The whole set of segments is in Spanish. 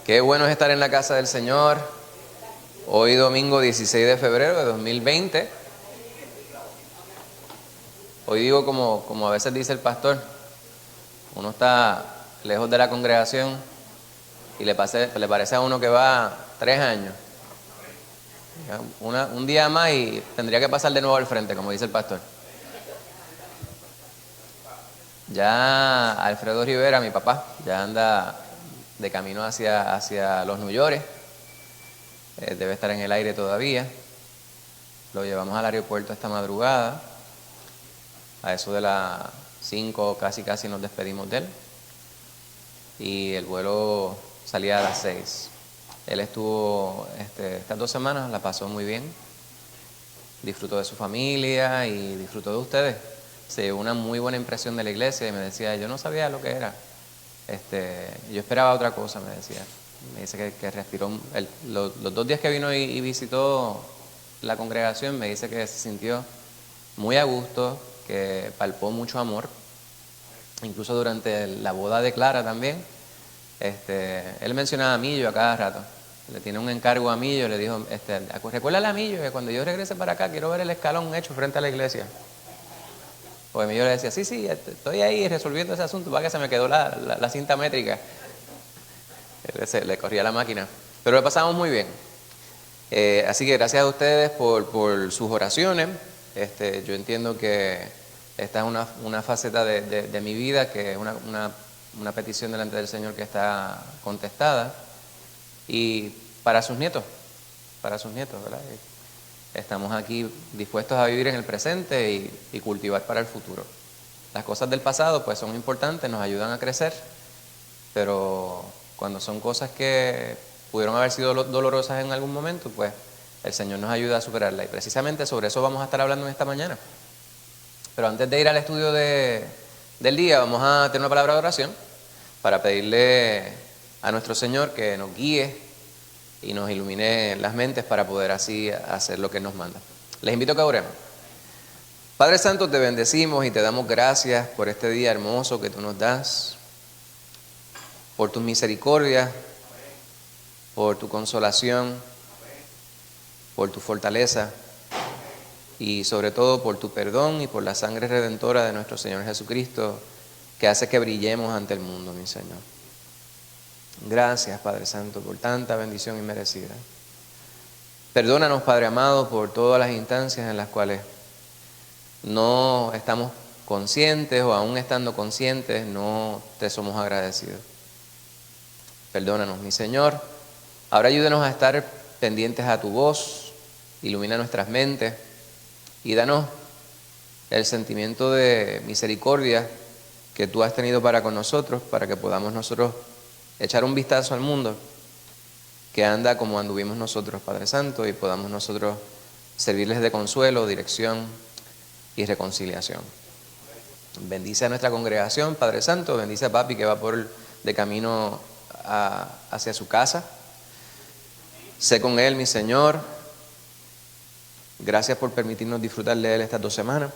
Qué bueno es estar en la casa del Señor. Hoy domingo 16 de febrero de 2020. Hoy digo como a veces dice el pastor, uno está lejos de la congregación y le parece a uno que va 3 años. Un día más y tendría que pasar de nuevo al frente, como dice el pastor. Ya Alfredo Rivera, mi papá, ya anda de camino hacia los New York. Debe estar en el aire todavía. Lo llevamos al aeropuerto esta madrugada. A eso de las 5 casi nos despedimos de él. Y el vuelo salía a las 6. Él estuvo estas 2 semanas, la pasó muy bien. Disfrutó de su familia y disfrutó de ustedes. Se llevó una muy buena impresión de la iglesia y me decía, yo no sabía lo que era. Yo esperaba otra cosa, me decía. Me dice que respiró. Los 2 días que vino y visitó la congregación, me dice que se sintió muy a gusto, que palpó mucho amor. Incluso durante la boda de Clara también. Él mencionaba a Millo a cada rato. Le tiene un encargo a Millo, le dijo, recuérdale a Millo que cuando yo regrese para acá quiero ver el escalón hecho frente a la iglesia. Pues Millo le decía, sí, estoy ahí resolviendo ese asunto, para que se me quedó la cinta métrica. Le corría la máquina. Pero lo pasamos muy bien. Así que gracias a ustedes por sus oraciones. Yo entiendo que esta es una faceta de mi vida, que es una petición delante del Señor que está contestada. Y para sus nietos, ¿verdad? Estamos aquí dispuestos a vivir en el presente y cultivar para el futuro. Las cosas del pasado pues son importantes, nos ayudan a crecer, pero cuando son cosas que pudieron haber sido dolorosas en algún momento, pues el Señor nos ayuda a superarla. Y precisamente sobre eso vamos a estar hablando en esta mañana. Pero antes de ir al estudio del día, vamos a tener una palabra de oración para pedirle a nuestro Señor que nos guíe y nos ilumine las mentes para poder así hacer lo que nos manda. Les invito a que oremos. Padre Santo, te bendecimos y te damos gracias por este día hermoso que tú nos das, por tu misericordia, por tu consolación, por tu fortaleza y sobre todo por tu perdón y por la sangre redentora de nuestro Señor Jesucristo que hace que brillemos ante el mundo, mi Señor. Gracias, Padre Santo, por tanta bendición inmerecida. Perdónanos, Padre amado, por todas las instancias en las cuales no estamos conscientes o aún estando conscientes no te somos agradecidos. Perdónanos, mi Señor. Ahora ayúdanos a estar pendientes a tu voz, ilumina nuestras mentes y danos el sentimiento de misericordia que tú has tenido para con nosotros, para que podamos nosotros echar un vistazo al mundo que anda como anduvimos nosotros, Padre Santo, y podamos nosotros servirles de consuelo, dirección y reconciliación. Bendice a nuestra congregación, Padre Santo, bendice a Papi que va de camino hacia su casa. Sé con él, mi Señor. Gracias por permitirnos disfrutar de él estas 2 semanas.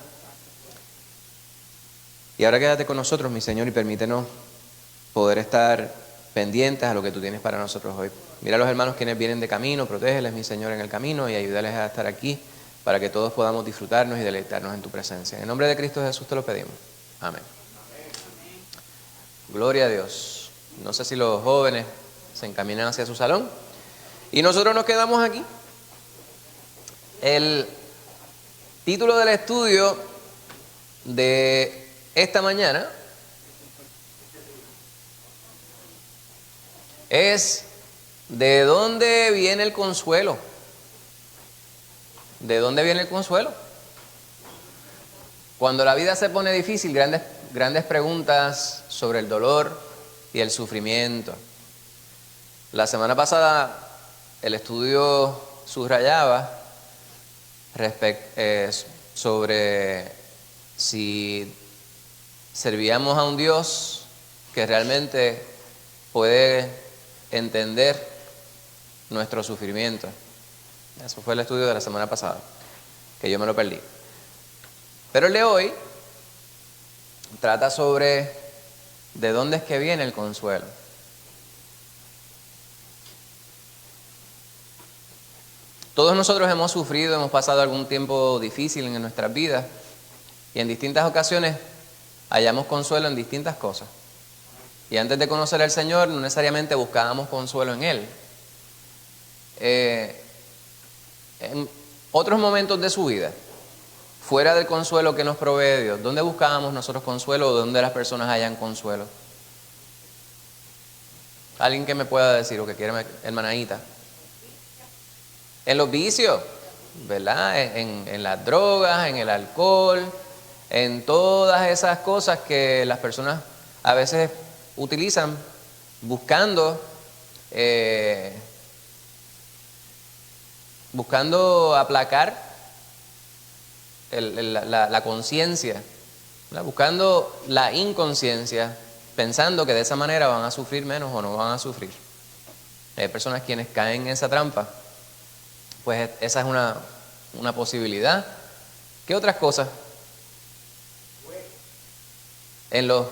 Y ahora quédate con nosotros, mi Señor, y permítenos poder estar pendientes a lo que tú tienes para nosotros hoy. Mira a los hermanos quienes vienen de camino, protégeles, mi Señor, en el camino y ayúdales a estar aquí para que todos podamos disfrutarnos y deleitarnos en tu presencia. En el nombre de Cristo Jesús te lo pedimos. Amén. Gloria a Dios. No sé si los jóvenes se encaminan hacia su salón y nosotros nos quedamos aquí. El título del estudio de esta mañana es ¿de dónde viene el consuelo? ¿De dónde viene el consuelo? Cuando la vida se pone difícil, grandes preguntas sobre el dolor y el sufrimiento. La semana pasada el estudio subrayaba sobre si servíamos a un Dios que realmente puede entender nuestro sufrimiento. Eso fue el estudio de la semana pasada, que yo me lo perdí. Pero el de hoy trata sobre de dónde es que viene el consuelo. Todos nosotros hemos sufrido, hemos pasado algún tiempo difícil en nuestras vidas y en distintas ocasiones hallamos consuelo en distintas cosas. Y antes de conocer al Señor no necesariamente buscábamos consuelo en Él. En otros momentos de su vida, fuera del consuelo que nos provee Dios, ¿dónde buscábamos nosotros consuelo o dónde las personas hallan consuelo? Alguien que me pueda decir o que quiera, hermanita. En los vicios, ¿verdad? En las drogas, en el alcohol, en todas esas cosas que las personas a veces utilizan buscando aplacar la conciencia, buscando la inconsciencia, pensando que de esa manera van a sufrir menos o no van a sufrir. Hay personas quienes caen en esa trampa, pues esa es una posibilidad. ¿Qué otras cosas? En los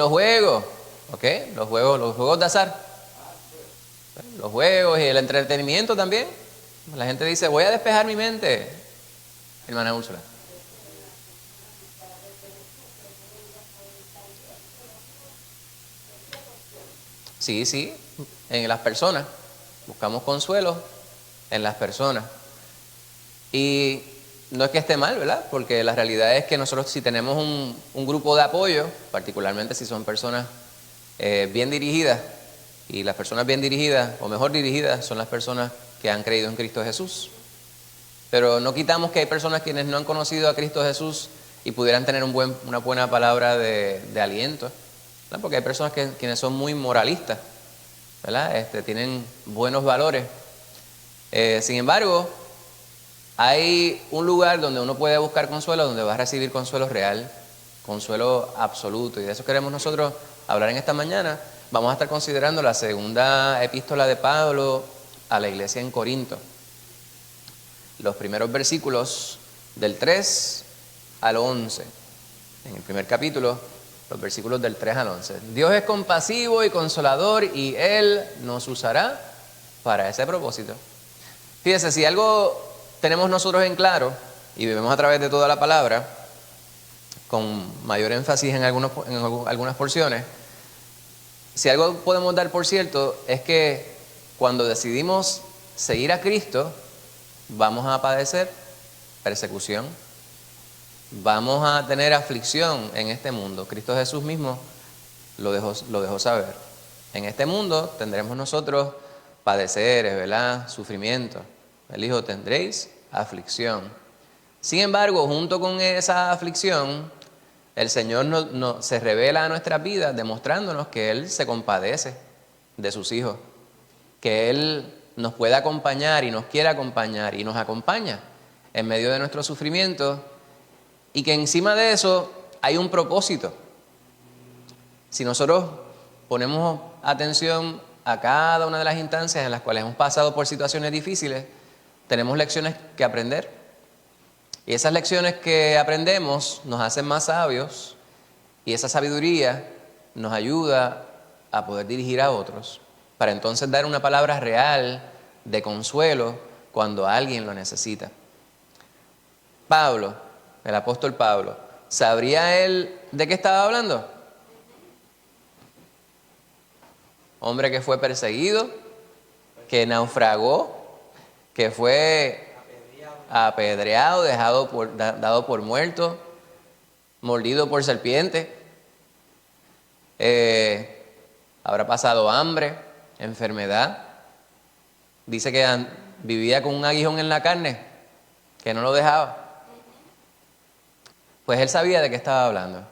juegos, ¿ok? Los juegos de azar, los juegos y el entretenimiento también. La gente dice, voy a despejar mi mente, hermana Úrsula. Sí, en las personas. Buscamos consuelo en las personas. Y no es que esté mal, ¿verdad? Porque la realidad es que nosotros si tenemos un grupo de apoyo, particularmente si son personas bien dirigidas, y las personas bien dirigidas, o mejor dirigidas, son las personas que han creído en Cristo Jesús. Pero no quitamos que hay personas quienes no han conocido a Cristo Jesús y pudieran tener una buena palabra de aliento, ¿verdad? Porque hay personas quienes son muy moralistas, ¿verdad? Tienen buenos valores. Sin embargo, hay un lugar donde uno puede buscar consuelo, donde va a recibir consuelo real, consuelo absoluto. Y de eso queremos nosotros hablar en esta mañana. Vamos a estar considerando la segunda epístola de Pablo a la iglesia en Corinto. Los primeros versículos del 3 al 11. En el primer capítulo, los versículos del 3 al 11. Dios es compasivo y consolador y Él nos usará para ese propósito. Fíjese, si algo tenemos nosotros en claro y vivimos a través de toda la palabra, con mayor énfasis en algunas porciones, si algo podemos dar por cierto es que cuando decidimos seguir a Cristo, vamos a padecer persecución, vamos a tener aflicción en este mundo. Cristo Jesús mismo lo dejó saber. En este mundo tendremos nosotros padeceres, ¿verdad? Sufrimiento. Él dijo, tendréis aflicción. Sin embargo, junto con esa aflicción, el Señor se revela a nuestras vidas demostrándonos que Él se compadece de sus hijos, que Él nos puede acompañar y nos quiere acompañar y nos acompaña en medio de nuestro sufrimiento y que encima de eso hay un propósito. Si nosotros ponemos atención a cada una de las instancias en las cuales hemos pasado por situaciones difíciles, tenemos lecciones que aprender. Y esas lecciones que aprendemos nos hacen más sabios y esa sabiduría nos ayuda a poder dirigir a otros para entonces dar una palabra real de consuelo cuando alguien lo necesita. Pablo, el apóstol Pablo, ¿sabría él de qué estaba hablando? Hombre que fue perseguido, que naufragó, que fue apedreado, dado por muerto, mordido por serpiente, habrá pasado hambre, enfermedad. Dice que vivía con un aguijón en la carne, que no lo dejaba. Pues él sabía de qué estaba hablando.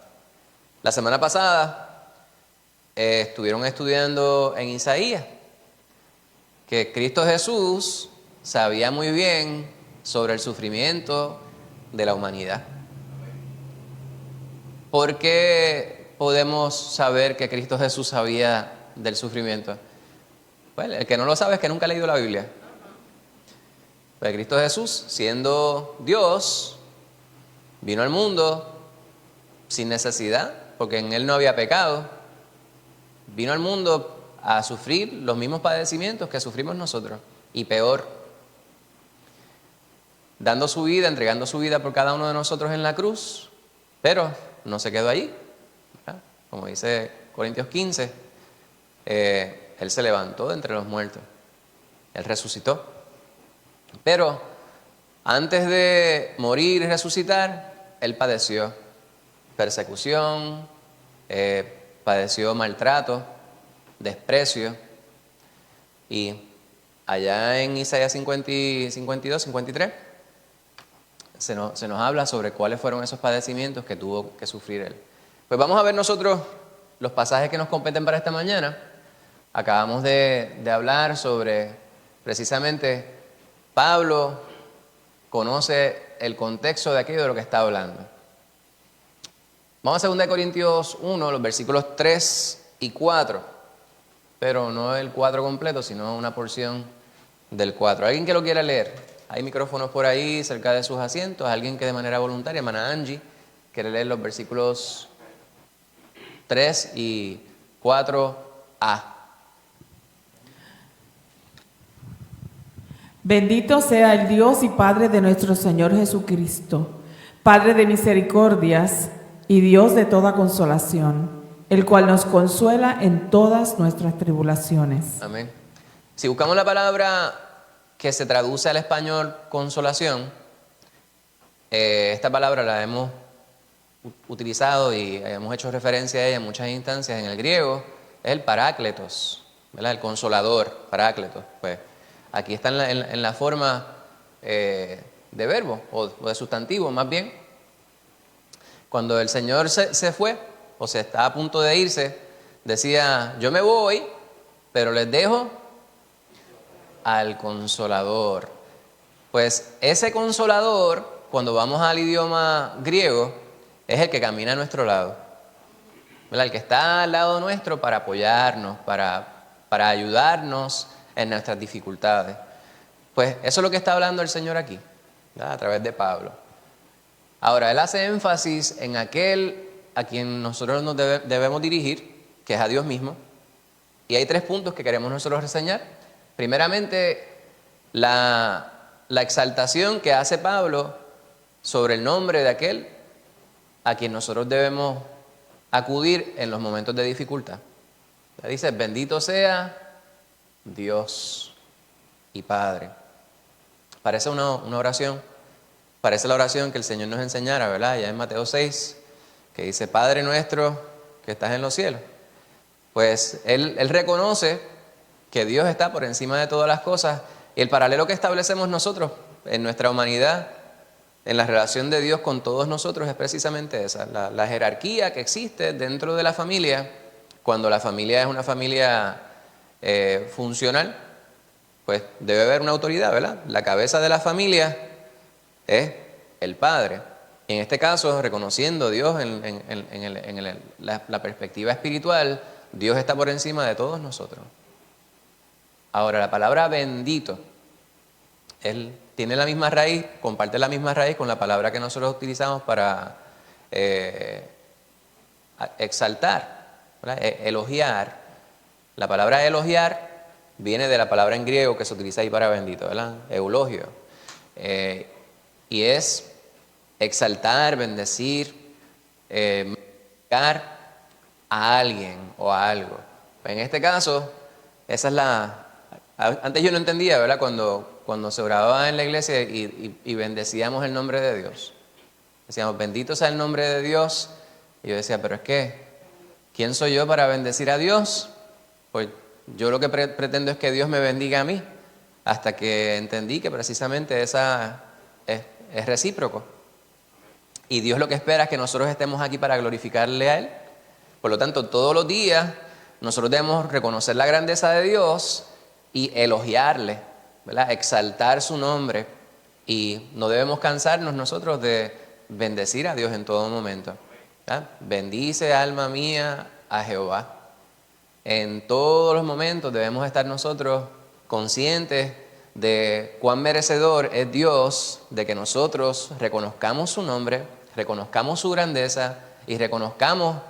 La semana pasada estuvieron estudiando en Isaías, que Cristo Jesús sabía muy bien sobre el sufrimiento de la humanidad. ¿Por qué podemos saber que Cristo Jesús sabía del sufrimiento? Pues el que no lo sabe es que nunca ha leído la Biblia. Pues Cristo Jesús, siendo Dios, vino al mundo sin necesidad, porque en Él no había pecado. Vino al mundo a sufrir los mismos padecimientos que sufrimos nosotros, y peor. dando su vida, entregando su vida por cada uno de nosotros en la cruz, pero no se quedó allí, ¿verdad? Como dice Corintios 15, Él se levantó de entre los muertos, Él resucitó. Pero antes de morir y resucitar, Él padeció persecución, padeció maltrato, desprecio. Y allá en Isaías 52, 53, se nos habla sobre cuáles fueron esos padecimientos que tuvo que sufrir Él. Pues vamos a ver nosotros los pasajes que nos competen para esta mañana. Acabamos de hablar sobre, precisamente, Pablo conoce el contexto de aquello de lo que está hablando. Vamos a 2 Corintios 1, los versículos 3 y 4, pero no el 4 completo, sino una porción del 4. ¿Alguien que lo quiera leer? Hay micrófonos por ahí cerca de sus asientos. Alguien que de manera voluntaria, hermana Angie, quiere leer los versículos 3 y 4a. Bendito sea el Dios y Padre de nuestro Señor Jesucristo, Padre de misericordias y Dios de toda consolación, el cual nos consuela en todas nuestras tribulaciones. Amén. Si buscamos la palabra que se traduce al español consolación, esta palabra la hemos utilizado y hemos hecho referencia a ella en muchas instancias. En el griego es el parácletos, ¿verdad? El consolador, parácletos. Pues aquí está en la forma de verbo o de sustantivo más bien. Cuando el Señor se fue o se está a punto de irse, decía: yo me voy, pero les dejo al Consolador. Pues ese Consolador, cuando vamos al idioma griego, es el que camina a nuestro lado, ¿verdad? El que está al lado nuestro para apoyarnos, para ayudarnos en nuestras dificultades. Pues eso es lo que está hablando el Señor aquí, ¿verdad? A través de Pablo. Ahora, él hace énfasis en aquel a quien nosotros nos debemos dirigir, que es a Dios mismo. Y hay 3 puntos que queremos nosotros reseñar. Primeramente, la exaltación que hace Pablo sobre el nombre de aquel a quien nosotros debemos acudir en los momentos de dificultad. Le dice: bendito sea Dios y Padre. Parece una oración, parece la oración que el Señor nos enseñara, ¿verdad? Ya en Mateo 6, que dice: Padre nuestro que estás en los cielos. Pues él reconoce que Dios está por encima de todas las cosas, y el paralelo que establecemos nosotros en nuestra humanidad, en la relación de Dios con todos nosotros, es precisamente esa, la jerarquía que existe dentro de la familia. Cuando la familia es una familia funcional, pues debe haber una autoridad, ¿verdad? La cabeza de la familia es el padre. Y en este caso, reconociendo a Dios en la perspectiva espiritual, Dios está por encima de todos nosotros. Ahora, la palabra bendito, él tiene la misma raíz, comparte la misma raíz con la palabra que nosotros utilizamos para exaltar, ¿verdad? Elogiar. La palabra elogiar viene de la palabra en griego que se utiliza ahí para bendito, ¿verdad? Eulogio. Y es exaltar, bendecir, a alguien o a algo. En este caso, esa es la... Antes yo no entendía, ¿verdad? Cuando se oraba en la iglesia y bendecíamos el nombre de Dios. Decíamos: bendito sea el nombre de Dios. Y yo decía: pero es que, ¿quién soy yo para bendecir a Dios? Pues yo lo que pretendo es que Dios me bendiga a mí. Hasta que entendí que precisamente esa es recíproco. Y Dios lo que espera es que nosotros estemos aquí para glorificarle a Él. Por lo tanto, todos los días nosotros debemos reconocer la grandeza de Dios y elogiarle, ¿verdad? Exaltar su nombre, y no debemos cansarnos nosotros de bendecir a Dios en todo momento, ¿verdad? Bendice, alma mía, a Jehová. En todos los momentos debemos estar nosotros conscientes de cuán merecedor es Dios de que nosotros reconozcamos su nombre, reconozcamos su grandeza y reconozcamos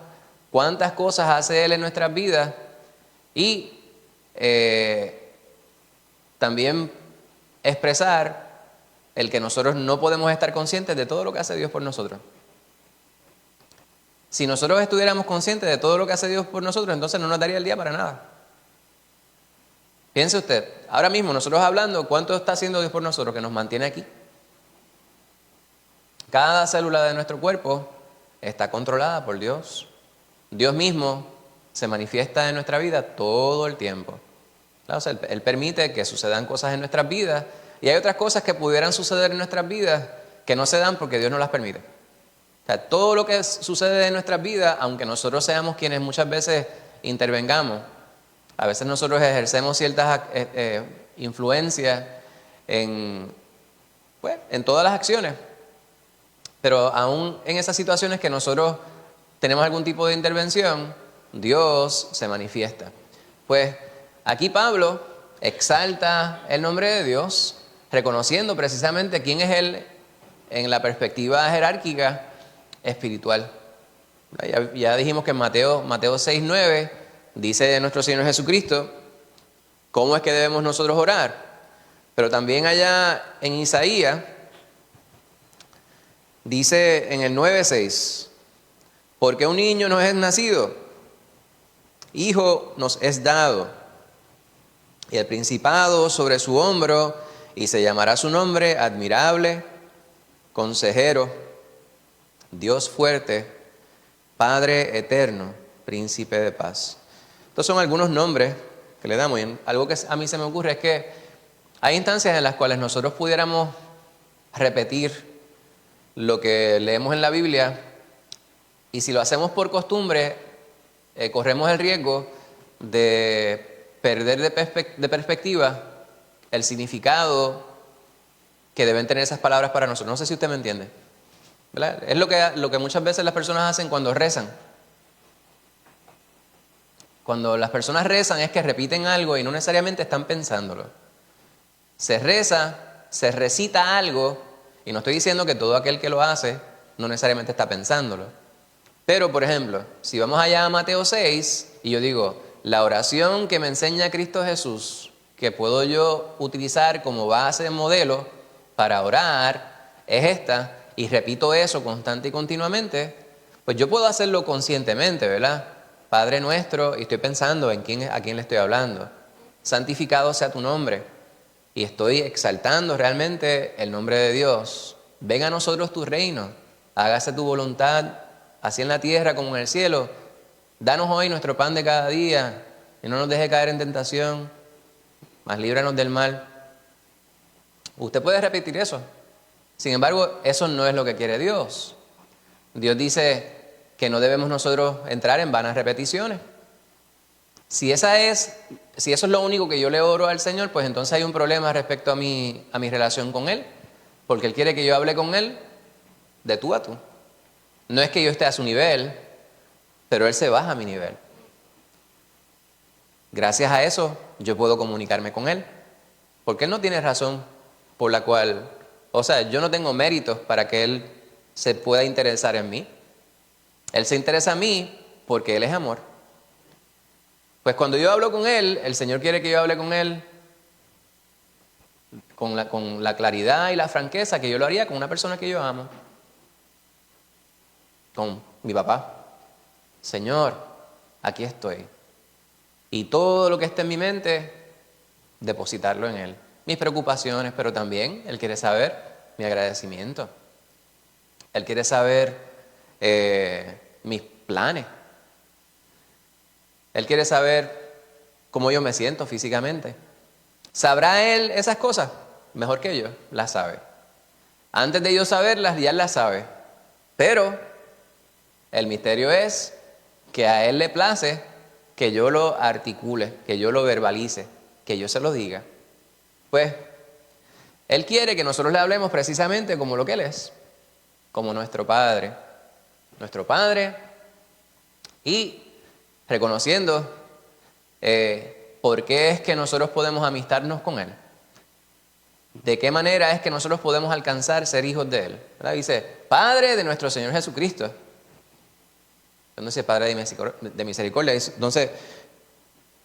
cuántas cosas hace Él en nuestras vidas, y también expresar el que nosotros no podemos estar conscientes de todo lo que hace Dios por nosotros. Si nosotros estuviéramos conscientes de todo lo que hace Dios por nosotros, entonces no nos daría el día para nada. Piense usted, ahora mismo nosotros hablando, ¿cuánto está haciendo Dios por nosotros que nos mantiene aquí? Cada célula de nuestro cuerpo está controlada por Dios. Dios mismo se manifiesta en nuestra vida todo el tiempo. O sea, Él permite que sucedan cosas en nuestras vidas y hay otras cosas que pudieran suceder en nuestras vidas que no se dan porque Dios no las permite. O sea, todo lo que sucede en nuestras vidas, aunque nosotros seamos quienes muchas veces intervengamos, a veces nosotros ejercemos ciertas influencias en todas las acciones, pero aún en esas situaciones que nosotros tenemos algún tipo de intervención, Dios se manifiesta. Pues aquí Pablo exalta el nombre de Dios, reconociendo precisamente quién es Él en la perspectiva jerárquica espiritual. Ya dijimos que en Mateo 6:9 dice nuestro Señor Jesucristo cómo es que debemos nosotros orar. Pero también allá en Isaías dice en el 9:6, porque un niño nos es nacido, hijo nos es dado, y el principado sobre su hombro, y se llamará su nombre admirable, consejero, Dios fuerte, Padre eterno, príncipe de paz. Estos son algunos nombres que le damos. Y algo que a mí se me ocurre es que hay instancias en las cuales nosotros pudiéramos repetir lo que leemos en la Biblia, y si lo hacemos por costumbre, corremos el riesgo de perder de perspectiva el significado que deben tener esas palabras para nosotros. No sé si usted me entiende, ¿verdad? Es lo que muchas veces las personas hacen cuando rezan. Cuando las personas rezan es que repiten algo y no necesariamente están pensándolo. Se reza, se recita algo, y no estoy diciendo que todo aquel que lo hace no necesariamente está pensándolo. Pero, por ejemplo, si vamos allá a Mateo 6 y yo digo, la oración que me enseña Cristo Jesús, que puedo yo utilizar como base, modelo para orar, es esta, y repito eso constante y continuamente, pues yo puedo hacerlo conscientemente, ¿verdad? Padre nuestro, y estoy pensando a quién le estoy hablando. Santificado sea tu nombre. Y estoy exaltando realmente el nombre de Dios. Venga a nosotros tu reino, hágase tu voluntad, así en la tierra como en el cielo. Danos hoy nuestro pan de cada día, y no nos deje caer en tentación, mas líbranos del mal. Usted puede repetir eso. Sin embargo, eso no es lo que quiere Dios. Dios dice que no debemos nosotros entrar en vanas repeticiones. Si eso es lo único que yo le oro al Señor, pues entonces hay un problema respecto a mi relación con Él, porque Él quiere que yo hable con Él de tú a tú. No es que yo esté a su nivel, pero Él se baja a mi nivel. Gracias a eso yo puedo comunicarme con Él, porque Él no tiene razón por la cual, yo no tengo méritos para que Él se pueda interesar en mí. Él se interesa en mí porque Él es amor. Pues cuando yo hablo con Él, el Señor quiere que yo hable con Él con la claridad y la franqueza que yo lo haría con una persona que yo amo. Con mi papá. Señor, aquí estoy. Y todo lo que esté en mi mente, depositarlo en Él. Mis preocupaciones, pero también Él quiere saber mi agradecimiento. Él quiere saber mis planes. Él quiere saber cómo yo me siento físicamente. ¿Sabrá Él esas cosas? Mejor que yo, las sabe. Antes de yo saberlas, ya las sabe. Pero el misterio es que a Él le place que yo lo articule, que yo lo verbalice, que yo se lo diga. Pues Él quiere que nosotros le hablemos precisamente como lo que Él es, como nuestro Padre. Nuestro Padre, y reconociendo por qué es que nosotros podemos amistarnos con Él. De qué manera es que nosotros podemos alcanzar ser hijos de Él. ¿Verdad? Dice, Padre de nuestro Señor Jesucristo. Entonces, Padre de misericordia. Entonces,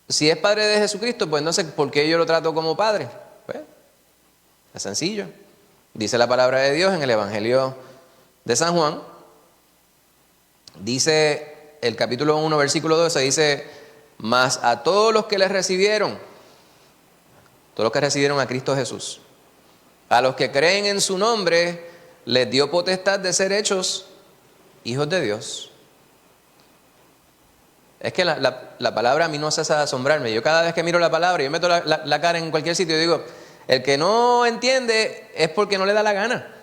si es Padre de Jesucristo, pues entonces, ¿por qué yo lo trato como Padre? Pues, es sencillo. Dice la palabra de Dios en el Evangelio de San Juan. Dice el capítulo 1, versículo 12, dice: mas a todos los que le recibieron, todos los que recibieron a Cristo Jesús, a los que creen en su nombre, les dio potestad de ser hechos hijos de Dios. Es que la palabra a mí no cesa de asombrarme. Yo cada vez que miro la palabra, yo meto la cara en cualquier sitio y digo, el que no entiende es porque no le da la gana.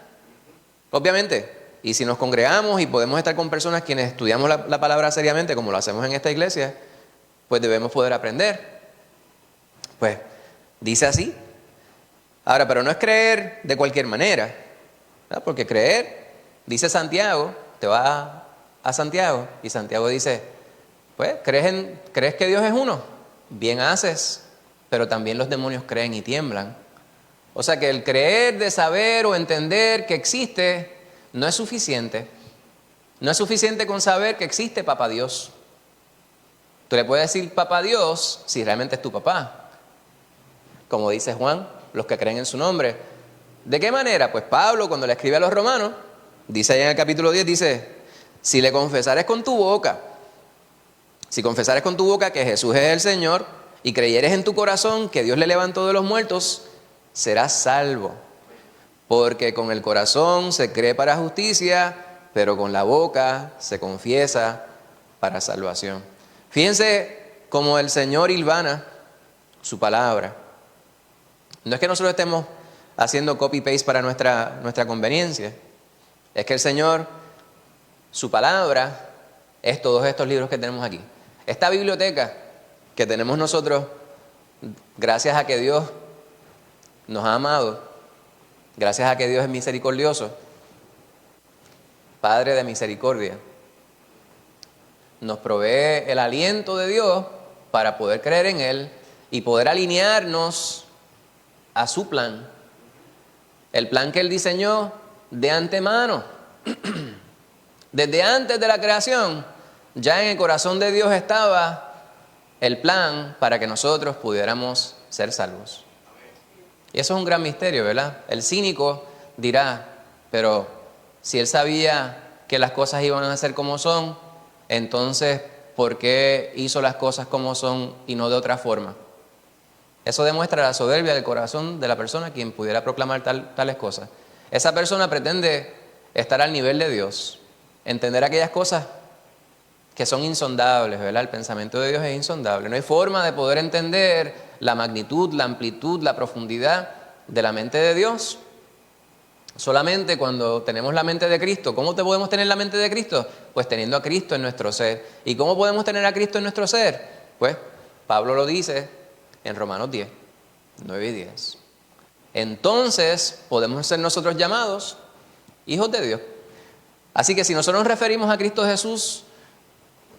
Obviamente. Y si nos congregamos y podemos estar con personas quienes estudiamos la palabra seriamente, como lo hacemos en esta iglesia, pues debemos poder aprender. Pues dice así. Ahora, pero no es creer de cualquier manera, ¿verdad? Porque creer, dice Santiago, te vas a Santiago y Santiago dice, pues, ¿crees que Dios es uno? Bien haces, pero también los demonios creen y tiemblan. O sea que el creer de saber o entender que existe no es suficiente. No es suficiente con saber que existe Papá Dios. Tú le puedes decir Papá Dios si realmente es tu papá. Como dice Juan, los que creen en su nombre. ¿De qué manera? Pues Pablo, cuando le escribe a los romanos, dice allá en el capítulo 10, dice, si le confesares con tu boca, si confesares con tu boca que Jesús es el Señor y creyeres en tu corazón que Dios le levantó de los muertos, serás salvo. Porque con el corazón se cree para justicia, pero con la boca se confiesa para salvación. Fíjense cómo el Señor hilvana su palabra. No es que nosotros estemos haciendo copy-paste para nuestra conveniencia. Es que el Señor, su palabra, es todos estos libros que tenemos aquí. Esta biblioteca que tenemos nosotros, gracias a que Dios nos ha amado, gracias a que Dios es misericordioso, Padre de misericordia, nos provee el aliento de Dios para poder creer en Él y poder alinearnos a su plan. El plan que Él diseñó de antemano. Desde antes de la creación, ya en el corazón de Dios estaba el plan para que nosotros pudiéramos ser salvos. Y eso es un gran misterio, ¿verdad? El cínico dirá, pero si Él sabía que las cosas iban a ser como son, entonces, ¿por qué hizo las cosas como son y no de otra forma? Eso demuestra la soberbia del corazón de la persona quien pudiera proclamar tales cosas. Esa persona pretende estar al nivel de Dios, entender aquellas cosas que son insondables, ¿verdad? El pensamiento de Dios es insondable. No hay forma de poder entender la magnitud, la amplitud, la profundidad de la mente de Dios. Solamente cuando tenemos la mente de Cristo. ¿Cómo te podemos tener la mente de Cristo? Pues teniendo a Cristo en nuestro ser. ¿Y cómo podemos tener a Cristo en nuestro ser? Pues Pablo lo dice en Romanos 10, 9 y 10. Entonces podemos ser nosotros llamados hijos de Dios. Así que si nosotros nos referimos a Cristo Jesús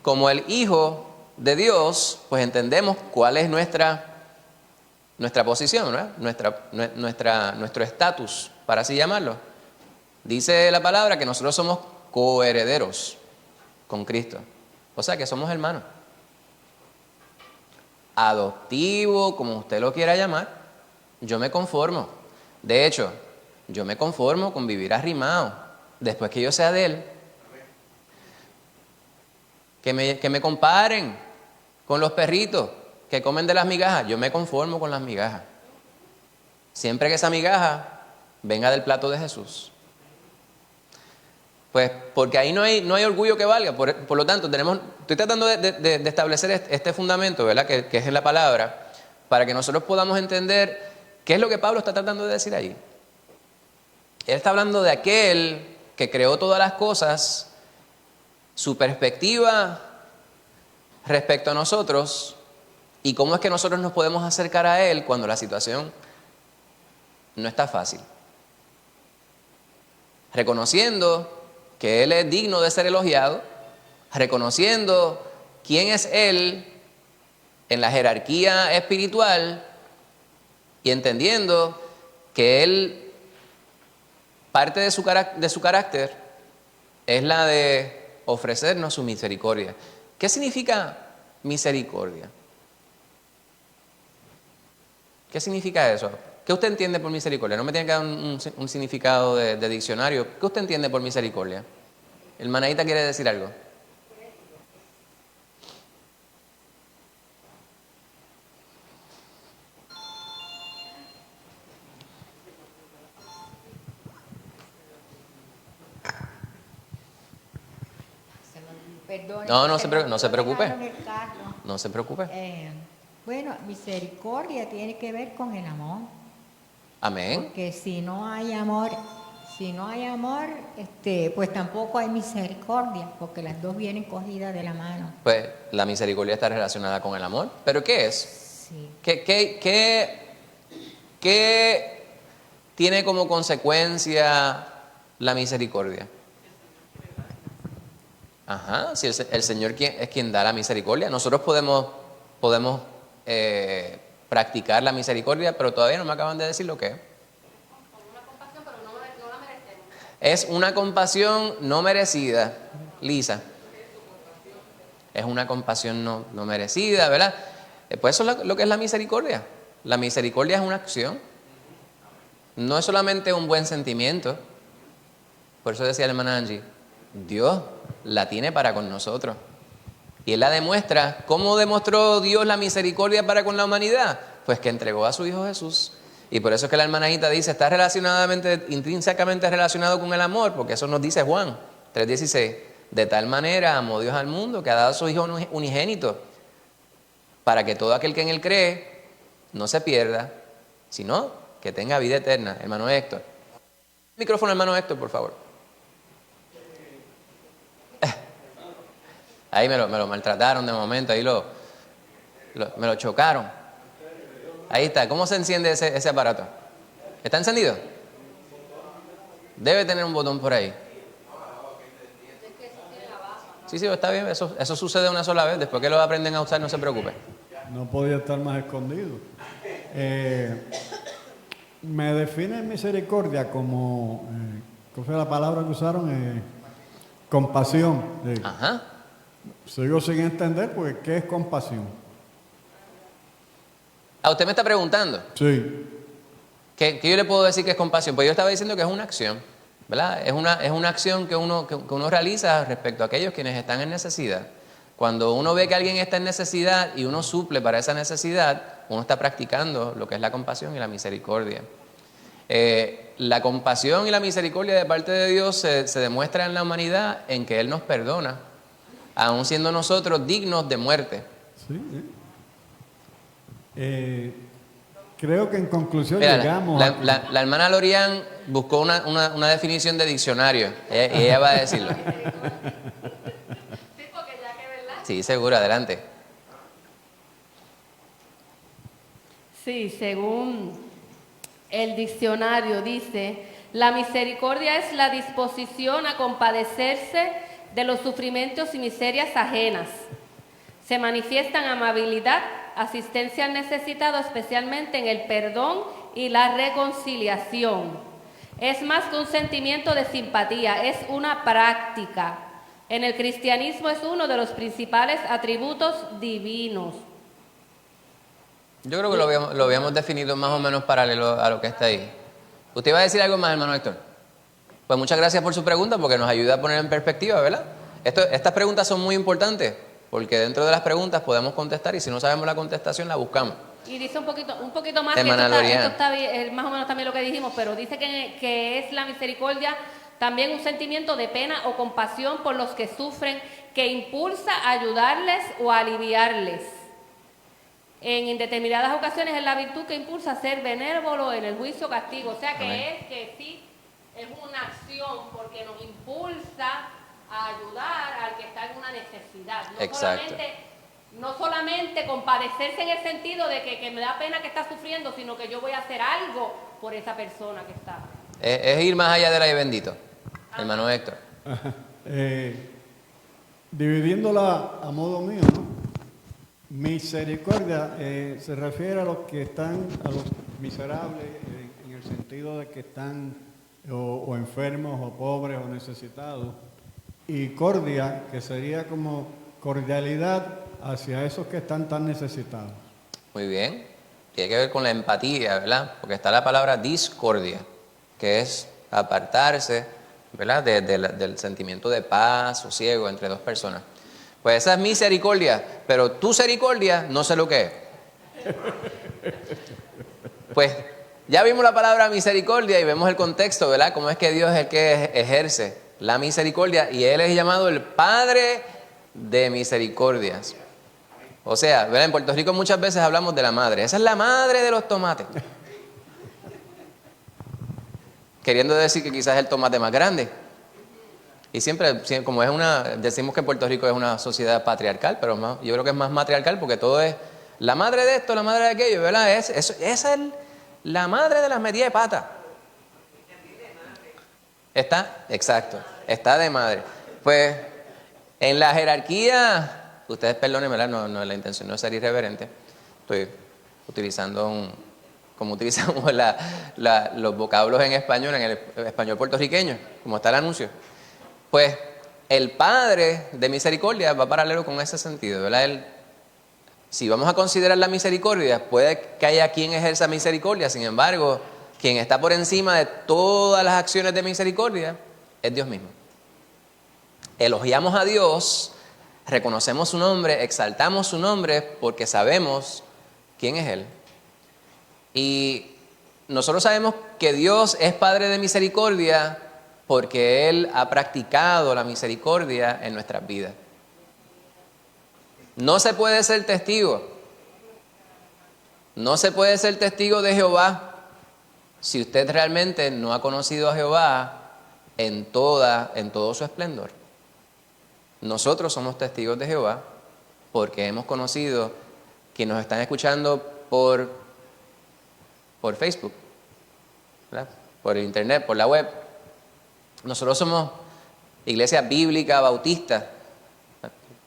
como el Hijo de Dios, pues entendemos cuál es nuestra posición, ¿no? Nuestro estatus, para así llamarlo. Dice la palabra que nosotros somos coherederos con Cristo. O sea que somos hermanos. Adoptivo, como usted lo quiera llamar, yo me conformo. De hecho, yo me conformo con vivir arrimado, después que yo sea de Él. Que me comparen con los perritos que comen de las migajas. Yo me conformo con las migajas. Siempre que esa migaja venga del plato de Jesús. Pues porque ahí no hay orgullo que valga. Por lo tanto, estoy tratando de establecer este fundamento, ¿verdad? Que es en la palabra, para que nosotros podamos entender qué es lo que Pablo está tratando de decir ahí. Él está hablando de aquel que creó todas las cosas. Su perspectiva respecto a nosotros y cómo es que nosotros nos podemos acercar a Él cuando la situación no está fácil. Reconociendo que Él es digno de ser elogiado, reconociendo quién es Él en la jerarquía espiritual y entendiendo que Él, parte de su carácter es la de ofrecernos su misericordia. ¿Qué significa misericordia? ¿Qué significa eso? ¿Qué usted entiende por misericordia? No me tiene que dar un significado de diccionario. ¿Qué usted entiende por misericordia? ¿El Manaíta quiere decir algo? Perdone, No, que no se preocupe. dejaron el carro. No se preocupe. Bueno, misericordia tiene que ver con el amor. Amén. Porque si no hay amor, pues tampoco hay misericordia, porque las dos vienen cogidas de la mano. Pues la misericordia está relacionada con el amor. ¿Pero qué es? Sí. ¿Qué tiene como consecuencia la misericordia? Ajá, si el Señor es quien da la misericordia. Nosotros podemos practicar la misericordia, pero todavía no me acaban de decir lo que es. Una compasión, pero no la merecemos. Es una compasión no merecida, Lisa. Es una compasión no merecida, ¿verdad? Pues eso es lo que es la misericordia. La misericordia es una acción. No es solamente un buen sentimiento. Por eso decía la hermana Angie, Dios la tiene para con nosotros. Y Él la demuestra. ¿Cómo demostró Dios la misericordia para con la humanidad? Pues que entregó a su Hijo Jesús. Y por eso es que la hermanita dice, está intrínsecamente relacionado con el amor, porque eso nos dice Juan 3:16. De tal manera amó Dios al mundo que ha dado a su Hijo unigénito, para que todo aquel que en Él cree no se pierda, sino que tenga vida eterna. Hermano Héctor. Micrófono, hermano Héctor, por favor. Ahí me lo maltrataron de momento, ahí me lo chocaron. Ahí está, ¿cómo se enciende ese aparato? ¿Está encendido? Debe tener un botón por ahí. Sí, está bien, eso sucede una sola vez, después que lo aprenden a usar no se preocupe. No podía estar más escondido. Me define misericordia como, ¿cuál fue la palabra que usaron? Compasión. Ajá. Sigo sin entender, pues, ¿qué es compasión? Usted me está preguntando. Sí. ¿Qué yo le puedo decir que es compasión? Pues yo estaba diciendo que es una acción, ¿verdad? Es una acción que uno realiza respecto a aquellos quienes están en necesidad. Cuando uno ve que alguien está en necesidad y uno suple para esa necesidad, uno está practicando lo que es la compasión y la misericordia. La compasión y la misericordia de parte de Dios se demuestra en la humanidad en que Él nos perdona, aun siendo nosotros dignos de muerte. Sí. Creo que en conclusión Mira, llegamos la hermana Lorian buscó una definición de diccionario y ella va a decirlo. Sí, porque ya que, ¿verdad? Sí, seguro, adelante. Sí, según el diccionario dice, la misericordia es la disposición a compadecerse de los sufrimientos y miserias ajenas. Se manifiesta en amabilidad, asistencia al necesitado, especialmente en el perdón y la reconciliación. Es más que un sentimiento de simpatía, es una práctica. En el cristianismo es uno de los principales atributos divinos. Yo creo que lo habíamos definido más o menos paralelo a lo que está ahí. ¿Usted iba a decir algo más, hermano Héctor? Pues muchas gracias por su pregunta, porque nos ayuda a poner en perspectiva, ¿verdad? Estas preguntas son muy importantes, porque dentro de las preguntas podemos contestar y si no sabemos la contestación la buscamos. Y dice un poquito más, Hermana que esto Lorian. está bien, más o menos también lo que dijimos, pero dice que es la misericordia también un sentimiento de pena o compasión por los que sufren, que impulsa a ayudarles o a aliviarles. En indeterminadas ocasiones es la virtud que impulsa a ser benévolo en el juicio o castigo. O sea que Amén. es que sí, es una acción porque nos impulsa a ayudar al que está en una necesidad. Exacto. No solamente compadecerse en el sentido de que me da pena que está sufriendo, sino que yo voy a hacer algo por esa persona que está. Es ir más allá del ay bendito, hermano Héctor. dividiéndola a modo mío, ¿no? Misericordia se refiere a los que están, a los miserables, en el sentido de que están o enfermos o pobres o necesitados. Y cordia, que sería como cordialidad hacia esos que están tan necesitados. Muy bien. tiene que ver con la empatía, ¿verdad? Porque está la palabra discordia, que es apartarse, ¿verdad? Del sentimiento de paz, sosiego entre dos personas. Pues esa es misericordia, pero tu misericordia no sé lo que es. Pues ya vimos la palabra misericordia y vemos el contexto, ¿verdad? Cómo es que Dios es el que ejerce la misericordia y Él es llamado el Padre de misericordias. O sea, ¿verdad? En Puerto Rico muchas veces hablamos de la madre. Esa es la madre de los tomates. Queriendo decir que quizás es el tomate más grande. Y siempre, como decimos que Puerto Rico es una sociedad patriarcal, pero yo creo que es más matriarcal porque todo es la madre de esto, la madre de aquello, ¿verdad? Esa es la madre de las metidas de pata. Exacto, está de madre. Pues en la jerarquía, ustedes perdonen, ¿verdad? No, la intención no es ser irreverente. Estoy utilizando como utilizamos los vocablos en español, en el español puertorriqueño, como está el anuncio. Pues el Padre de misericordia va paralelo con ese sentido, ¿verdad? Si vamos a considerar la misericordia, puede que haya quien ejerza misericordia, sin embargo, quien está por encima de todas las acciones de misericordia es Dios mismo. Elogiamos a Dios, reconocemos su nombre, exaltamos su nombre porque sabemos quién es Él. Y nosotros sabemos que Dios es Padre de misericordia porque Él ha practicado la misericordia en nuestras vidas. No se puede ser testigo. No se puede ser testigo de Jehová si usted realmente no ha conocido a Jehová en todo su esplendor. Nosotros somos testigos de Jehová porque hemos conocido, que nos están escuchando por Facebook, ¿verdad? Por el internet, por la web. Nosotros somos iglesia bíblica bautista.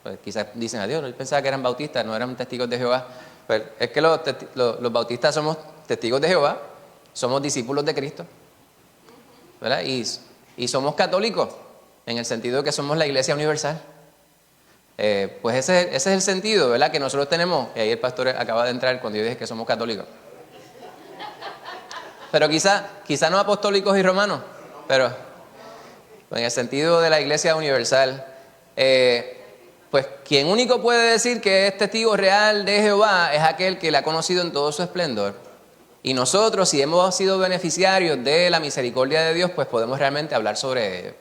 Pues quizás dicen, adiós, yo pensaba que eran bautistas, no eran testigos de Jehová. Pero es que los bautistas somos testigos de Jehová, somos discípulos de Cristo, ¿verdad? Y somos católicos, en el sentido de que somos la iglesia universal. Pues ese es el sentido, ¿verdad? Que nosotros tenemos, y ahí el pastor acaba de entrar cuando yo dije que somos católicos. Pero quizá no apostólicos y romanos, pero en el sentido de la iglesia universal. Pues quien único puede decir que es testigo real de Jehová es aquel que le ha conocido en todo su esplendor. Y nosotros, si hemos sido beneficiarios de la misericordia de Dios, pues podemos realmente hablar sobre ello.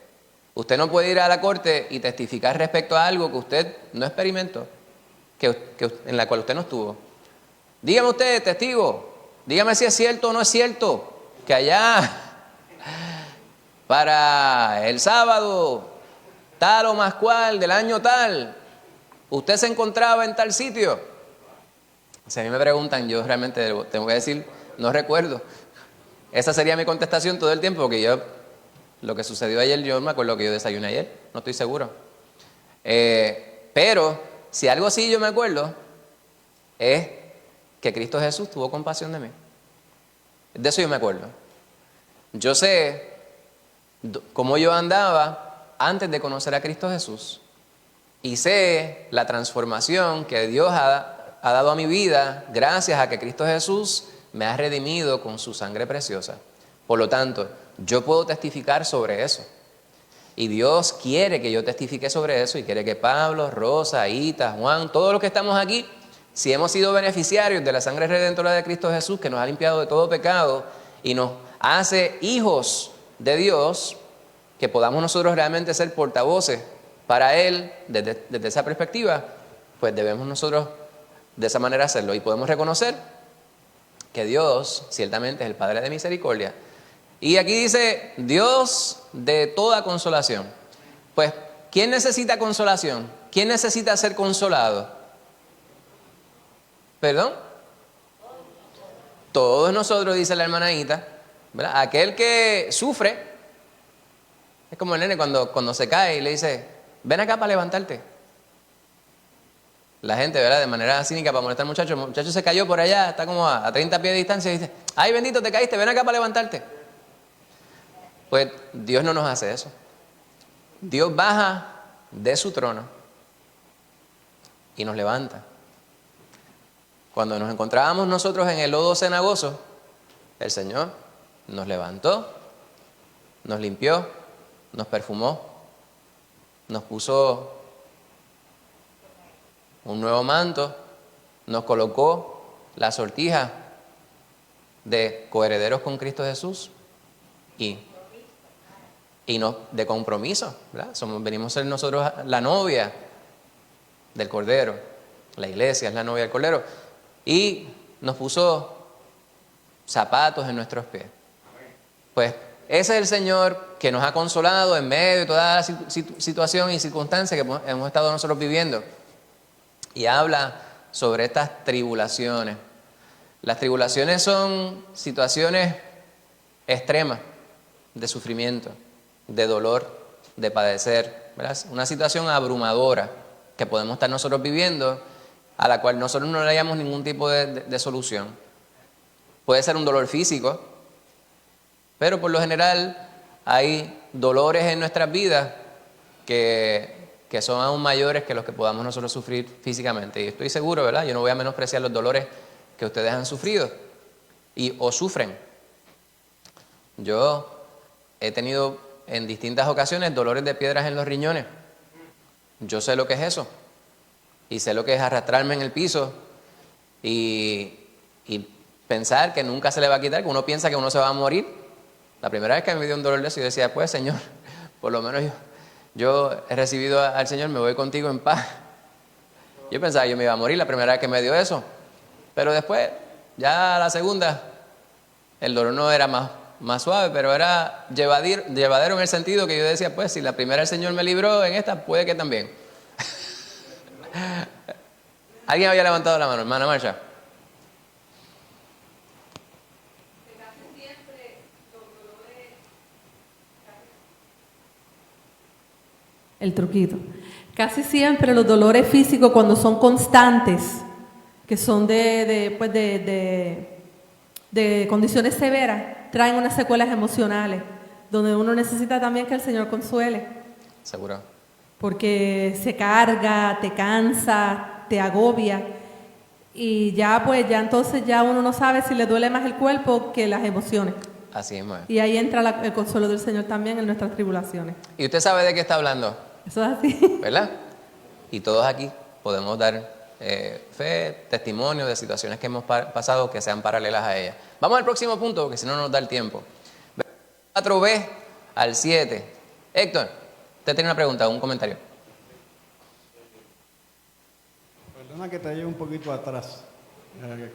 Usted no puede ir a la corte y testificar respecto a algo que usted no experimentó, en la cual usted no estuvo. Dígame usted, testigo, dígame si es cierto o no es cierto que allá para el sábado tal o más cual del año tal, usted se encontraba en tal sitio. Si a mí me preguntan, yo realmente tengo que decir, no recuerdo. Esa sería mi contestación todo el tiempo, porque lo que sucedió ayer, yo me acuerdo que yo desayuné ayer, no estoy seguro. Pero si algo así yo me acuerdo, es que Cristo Jesús tuvo compasión de mí. De eso yo me acuerdo. Yo sé cómo yo andaba antes de conocer a Cristo Jesús. Y sé la transformación que Dios ha dado a mi vida gracias a que Cristo Jesús me ha redimido con su sangre preciosa. Por lo tanto, yo puedo testificar sobre eso. Y Dios quiere que yo testifique sobre eso y quiere que Pablo, Rosa, Ita, Juan, todos los que estamos aquí, si hemos sido beneficiarios de la sangre redentora de Cristo Jesús, que nos ha limpiado de todo pecado y nos hace hijos de Dios, que podamos nosotros realmente ser portavoces para Él desde esa perspectiva, pues debemos nosotros de esa manera hacerlo. Y podemos reconocer que Dios ciertamente es el Padre de misericordia. Y aquí dice, Dios de toda consolación. Pues, ¿quién necesita consolación? ¿Quién necesita ser consolado? ¿Perdón? Todos nosotros, dice la hermana Ita, ¿verdad? Aquel que sufre, es como el nene cuando se cae y le dice, ven acá para levantarte. La gente, ¿verdad? De manera cínica para molestar al muchacho. El muchacho se cayó por allá, está como a 30 pies de distancia y dice, ay bendito, te caíste, ven acá para levantarte. Pues Dios no nos hace eso. Dios baja de su trono y nos levanta. Cuando nos encontrábamos nosotros en el lodo cenagoso, el Señor nos levantó, nos limpió, nos perfumó, nos puso un nuevo manto, nos colocó la sortija de coherederos con Cristo Jesús y de compromiso, ¿verdad? Venimos a ser nosotros la novia del Cordero, la iglesia es la novia del Cordero, y nos puso zapatos en nuestros pies. Pues ese es el Señor que nos ha consolado en medio de toda la situación y circunstancia que hemos estado nosotros viviendo. Y habla sobre estas tribulaciones. Las tribulaciones son situaciones extremas de sufrimiento, de dolor, de padecer, ¿verdad? Una situación abrumadora que podemos estar nosotros viviendo, a la cual nosotros no le hallamos ningún tipo de solución. Puede ser un dolor físico, pero por lo general hay dolores en nuestras vidas que son aún mayores que los que podamos nosotros sufrir físicamente. Y estoy seguro, ¿verdad? Yo no voy a menospreciar los dolores que ustedes han sufrido o sufren. Yo he tenido en distintas ocasiones dolores de piedras en los riñones. Yo sé lo que es eso. Y sé lo que es arrastrarme en el piso y pensar que nunca se le va a quitar, que uno piensa que uno se va a morir. La primera vez que me dio un dolor de eso, yo decía, pues Señor, por lo menos yo he recibido al Señor, me voy contigo en paz. Yo pensaba que yo me iba a morir la primera vez que me dio eso. Pero después, ya la segunda, el dolor no era más suave, pero era llevadero en el sentido que yo decía, pues si la primera el Señor me libró, en esta puede que también. ¿Alguien había levantado la mano, hermana Marcha? El truquito. Casi siempre los dolores físicos, cuando son constantes, que son de condiciones severas, traen unas secuelas emocionales, donde uno necesita también que el Señor consuele. Seguro. Porque se carga, te cansa, te agobia, y ya entonces ya uno no sabe si le duele más el cuerpo que las emociones. Así es. Y ahí entra el consuelo del Señor también en nuestras tribulaciones. ¿Y usted sabe de qué está hablando? Eso es así. ¿Verdad? Y todos aquí podemos dar fe, testimonio de situaciones que hemos pasado que sean paralelas a ellas. Vamos al próximo punto, porque si no nos da el tiempo. 4b al 7. Héctor, usted tiene una pregunta, un comentario. Perdona que te lleve un poquito atrás,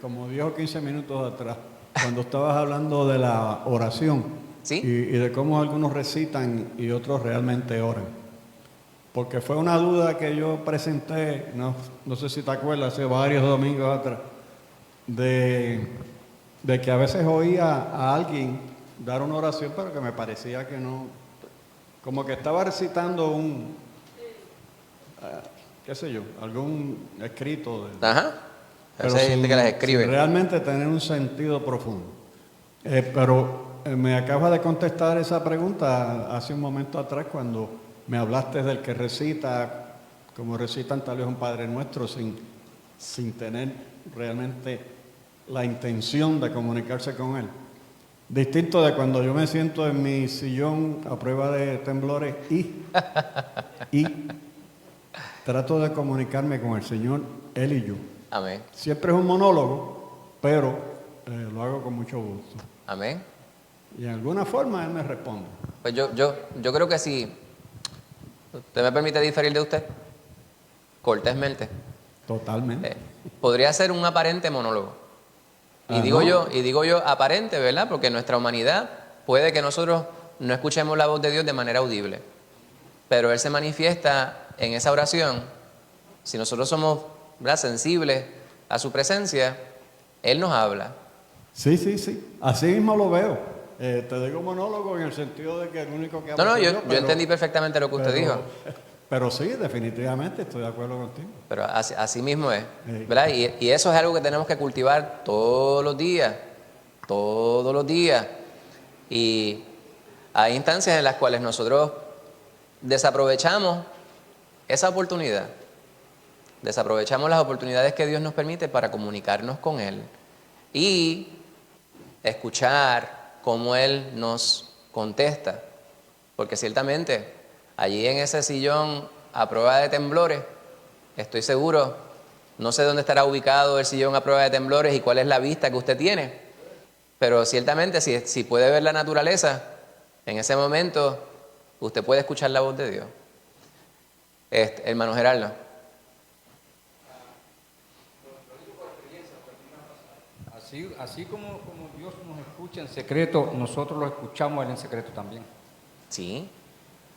como 10 o 15 minutos atrás, cuando estabas hablando de la oración. ¿Sí? y de cómo algunos recitan y otros realmente oran. Porque fue una duda que yo presenté, no sé si te acuerdas, hace varios domingos atrás, de que a veces oía a alguien dar una oración, pero que me parecía que no, como que estaba recitando qué sé yo, algún escrito. Ajá. A veces hay gente que las escribe. Sin realmente tener un sentido profundo. Pero me acabas de contestar esa pregunta hace un momento atrás cuando me hablaste del que recita, como recitan tal vez un Padre Nuestro, sin tener realmente la intención de comunicarse con Él. Distinto de cuando yo me siento en mi sillón a prueba de temblores y trato de comunicarme con el Señor, Él y yo. Amén. Siempre es un monólogo, pero lo hago con mucho gusto. Amén. Y en alguna forma Él me responde. Pues yo creo que si usted me permite diferir de usted, cortésmente, Totalmente. podría ser un aparente monólogo. Y digo yo aparente, ¿verdad? Porque nuestra humanidad puede que nosotros no escuchemos la voz de Dios de manera audible, pero Él se manifiesta en esa oración. Si nosotros somos, ¿verdad?, sensibles a su presencia, Él nos habla. Sí. Así mismo lo veo. Te digo monólogo en el sentido de que el único que habla No, soy yo entendí perfectamente lo que usted dijo. Pero sí, definitivamente estoy de acuerdo contigo. Pero así mismo es, ¿verdad? Y eso es algo que tenemos que cultivar todos los días. Y hay instancias en las cuales nosotros desaprovechamos esa oportunidad. desaprovechamos las oportunidades que Dios nos permite para comunicarnos con Él y escuchar cómo Él nos contesta. Porque ciertamente, allí en ese sillón a prueba de temblores, estoy seguro, no sé dónde estará ubicado el sillón a prueba de temblores y cuál es la vista que usted tiene, pero ciertamente si puede ver la naturaleza, en ese momento usted puede escuchar la voz de Dios. Hermano Gerardo. Así como Dios nos escucha en secreto, nosotros lo escuchamos a Él en secreto también. Sí.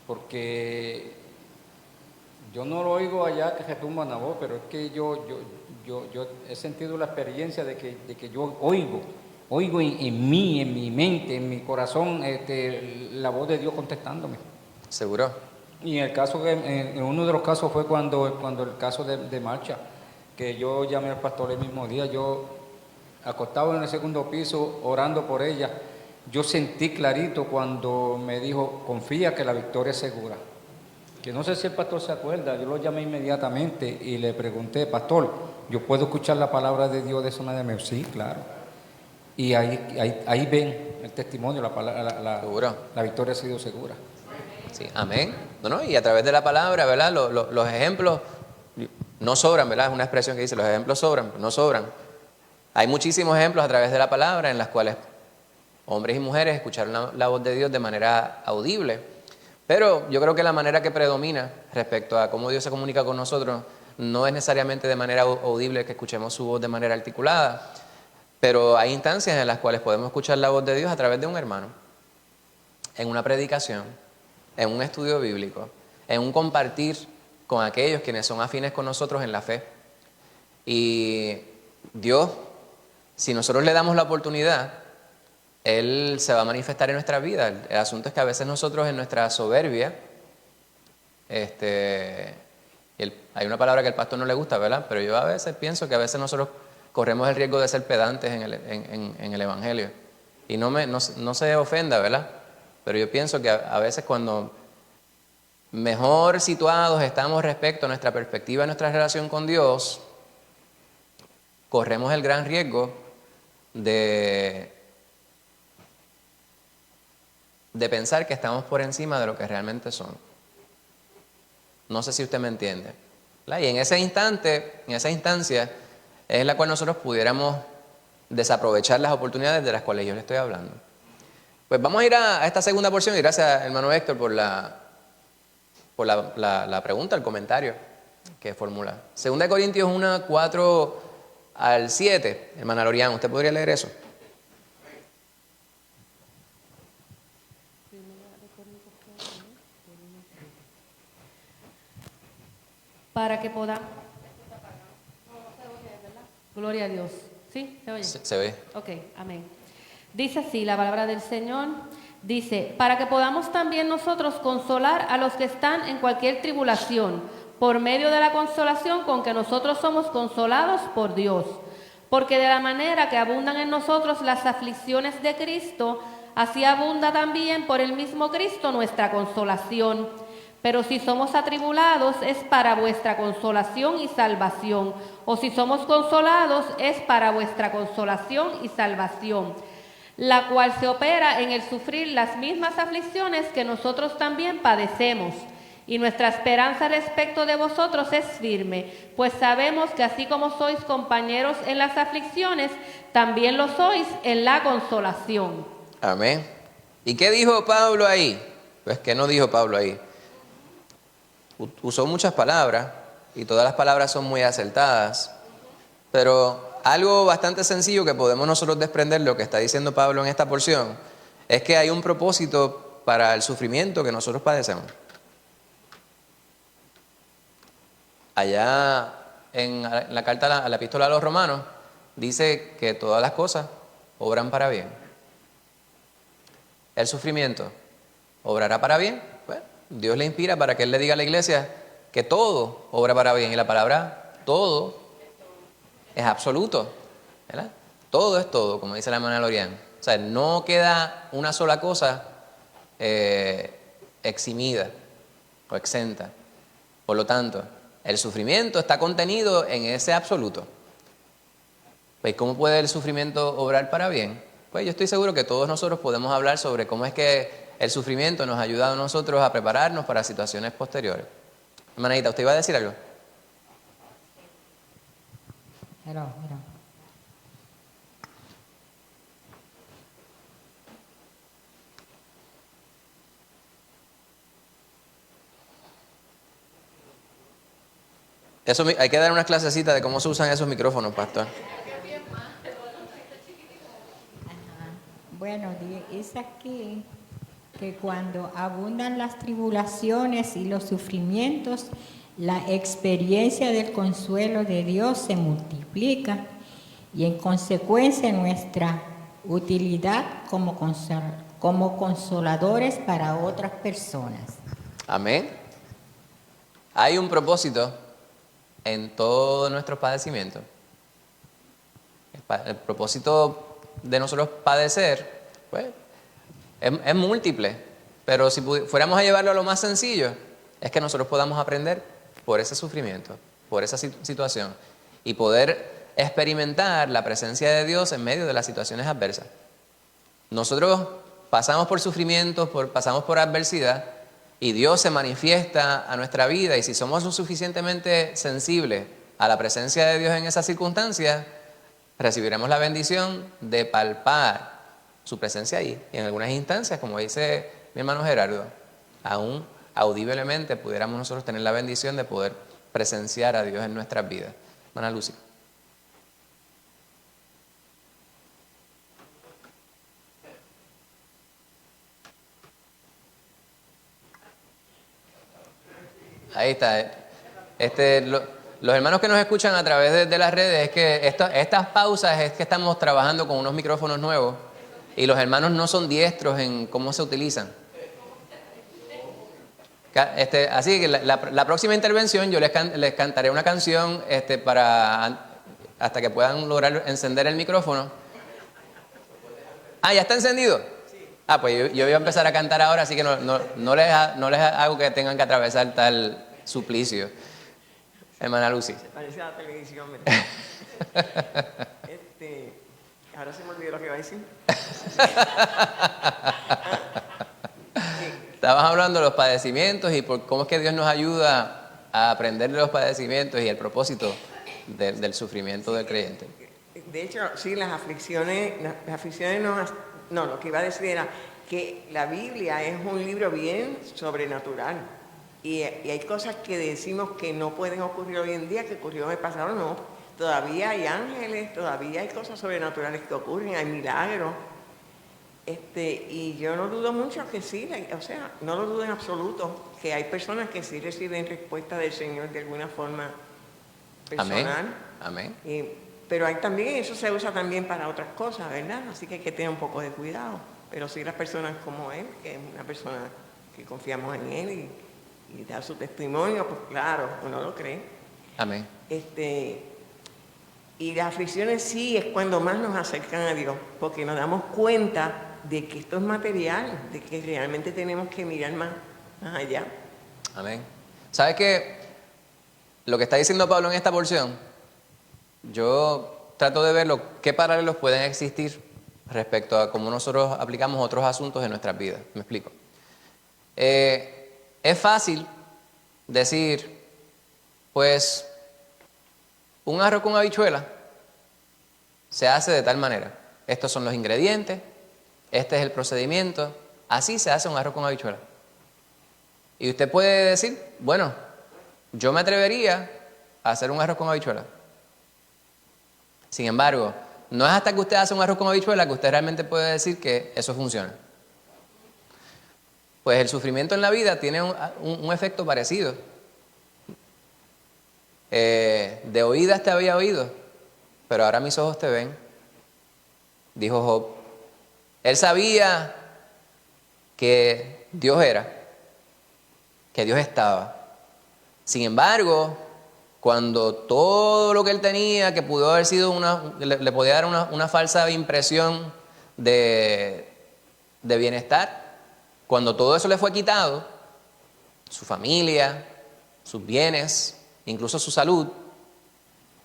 Porque yo no lo oigo allá que retumba una voz, pero es que yo he sentido la experiencia de que yo oigo en mí, en mi mente, en mi corazón, la voz de Dios contestándome. ¿Seguro? Y en uno de los casos fue cuando el caso de Marcha, que yo llamé al pastor el mismo día, yo acostado en el segundo piso orando por ella, yo sentí clarito cuando me dijo, confía que la victoria es segura. Que no sé si el pastor se acuerda, yo lo llamé inmediatamente y le pregunté, pastor, ¿yo puedo escuchar la palabra de Dios de esa manera? Me dijo, sí, claro. Y ahí ven el testimonio, la victoria ha sido segura. Sí, amén. No, y a través de la palabra, ¿verdad? Los ejemplos no sobran, ¿verdad? Es una expresión que dice, los ejemplos sobran, no sobran. Hay muchísimos ejemplos a través de la palabra en las cuales hombres y mujeres escucharon la voz de Dios de manera audible. Pero yo creo que la manera que predomina respecto a cómo Dios se comunica con nosotros no es necesariamente de manera audible que escuchemos su voz de manera articulada, pero hay instancias en las cuales podemos escuchar la voz de Dios a través de un hermano, en una predicación, en un estudio bíblico, en un compartir con aquellos quienes son afines con nosotros en la fe. Y Dios, si nosotros le damos la oportunidad, Él se va a manifestar en nuestra vida. El asunto es que a veces nosotros en nuestra soberbia, hay una palabra que al pastor no le gusta, ¿verdad? Pero yo a veces pienso que a veces nosotros corremos el riesgo de ser pedantes en el Evangelio. Y no se ofenda, ¿verdad? Pero yo pienso que a veces cuando mejor situados estamos respecto a nuestra perspectiva, nuestra relación con Dios, corremos el gran riesgo de pensar que estamos por encima de lo que realmente son. No sé si usted me entiende, ¿verdad? Y en ese instante, en esa instancia, es la cual nosotros pudiéramos desaprovechar las oportunidades de las cuales yo le estoy hablando. Pues vamos a ir a esta segunda porción y gracias, hermano Héctor, por la pregunta, el comentario que formula. 2 Corintios 1, 4 al 7. Hermana Lorian, ¿usted podría leer eso? Para que podamos... Gloria a Dios. ¿Sí? ¿Se oye? Se ve. Ok, amén. Dice así la palabra del Señor. Dice, para que podamos también nosotros consolar a los que están en cualquier tribulación, por medio de la consolación con que nosotros somos consolados por Dios. Porque de la manera que abundan en nosotros las aflicciones de Cristo, así abunda también por el mismo Cristo nuestra consolación. Pero si somos atribulados es para vuestra consolación y salvación, o si somos consolados es para vuestra consolación y salvación, la cual se opera en el sufrir las mismas aflicciones que nosotros también padecemos. Y nuestra esperanza respecto de vosotros es firme, pues sabemos que así como sois compañeros en las aflicciones, también lo sois en la consolación. Amén. ¿Y qué dijo Pablo ahí? Pues que no dijo Pablo ahí. Usó muchas palabras y todas las palabras son muy acertadas, pero algo bastante sencillo que podemos nosotros desprender de lo que está diciendo Pablo en esta porción es que hay un propósito para el sufrimiento que nosotros padecemos. Allá en la carta a la epístola a los romanos dice que todas las cosas obran para bien. El sufrimiento obrará para bien. Bueno, Dios le inspira para que Él le diga a la iglesia que todo obra para bien. Y la palabra todo es absoluto, ¿verdad? Todo es todo, como dice la hermana Lorian. O sea, no queda una sola cosa eximida o exenta. Por lo tanto, El sufrimiento está contenido en ese absoluto. Pues, ¿cómo puede el sufrimiento obrar para bien? Pues yo estoy seguro que todos nosotros podemos hablar sobre cómo es que el sufrimiento nos ha ayudado a nosotros a prepararnos para situaciones posteriores. Hermanita, ¿usted iba a decir algo? Pero. Eso, hay que dar unas clasecitas de cómo se usan esos micrófonos, pastor. Bueno, dice aquí que cuando abundan las tribulaciones y los sufrimientos, la experiencia del consuelo de Dios se multiplica y en consecuencia nuestra utilidad como consoladores para otras personas. Amén. Hay un propósito en todos nuestros padecimientos. El propósito de nosotros padecer, pues, es múltiple, pero si fuéramos a llevarlo a lo más sencillo, es que nosotros podamos aprender por ese sufrimiento, por esa situación, y poder experimentar la presencia de Dios en medio de las situaciones adversas. Nosotros pasamos por sufrimientos, pasamos por adversidad, y Dios se manifiesta a nuestra vida, y si somos lo suficientemente sensibles a la presencia de Dios en esas circunstancias, recibiremos la bendición de palpar su presencia ahí. Y en algunas instancias, como dice mi hermano Gerardo, aún audiblemente pudiéramos nosotros tener la bendición de poder presenciar a Dios en nuestras vidas. Hermana Lucy. Ahí está. Los hermanos que nos escuchan a través de las redes, es que estas pausas es que estamos trabajando con unos micrófonos nuevos y los hermanos no son diestros en cómo se utilizan. Así que la próxima intervención yo les cantaré una canción hasta que puedan lograr encender el micrófono. Ah, ¿ya está encendido? Pues yo voy a empezar a cantar ahora, así que no les hago que tengan que atravesar tal suplicio. Hermana Lucy. Se parece a la televisión, ¿verdad? Ahora se me olvidó lo que iba a decir. Estabas hablando de los padecimientos y por cómo es que Dios nos ayuda a aprender de los padecimientos y el propósito del sufrimiento del creyente. De hecho, sí, las aflicciones no, lo que iba a decir era que la Biblia es un libro bien sobrenatural. Y hay cosas que decimos que no pueden ocurrir hoy en día, que ocurrió en el pasado, no. Todavía hay ángeles, todavía hay cosas sobrenaturales que ocurren, hay milagros. Y yo no dudo mucho que sí, no lo dudo en absoluto, que hay personas que sí reciben respuesta del Señor de alguna forma personal. Amén. Pero hay también, eso se usa también para otras cosas, ¿verdad? Así que hay que tener un poco de cuidado. Pero sí las personas como él, que es una persona que confiamos en él y da su testimonio, pues claro, uno lo cree. Amén. Y las aflicciones sí es cuando más nos acercan a Dios, porque nos damos cuenta de que esto es material, de que realmente tenemos que mirar más allá. Amén. ¿Sabes qué? Lo que está diciendo Pablo en esta porción, yo trato de ver qué paralelos pueden existir respecto a cómo nosotros aplicamos otros asuntos en nuestras vidas. Me explico. Es fácil decir, pues, un arroz con habichuela se hace de tal manera. Estos son los ingredientes, este es el procedimiento, así se hace un arroz con habichuela. Y usted puede decir, bueno, yo me atrevería a hacer un arroz con habichuela. Sin embargo, no es hasta que usted hace un arroz con habichuela que usted realmente puede decir que eso funciona. Pues el sufrimiento en la vida tiene un efecto parecido. De oídas te había oído, pero ahora mis ojos te ven, dijo Job. Él sabía que Dios era, que Dios estaba. Sin embargo, cuando todo lo que él tenía, que pudo haber sido le podía dar una falsa impresión de bienestar, cuando todo eso le fue quitado, su familia, sus bienes, incluso su salud,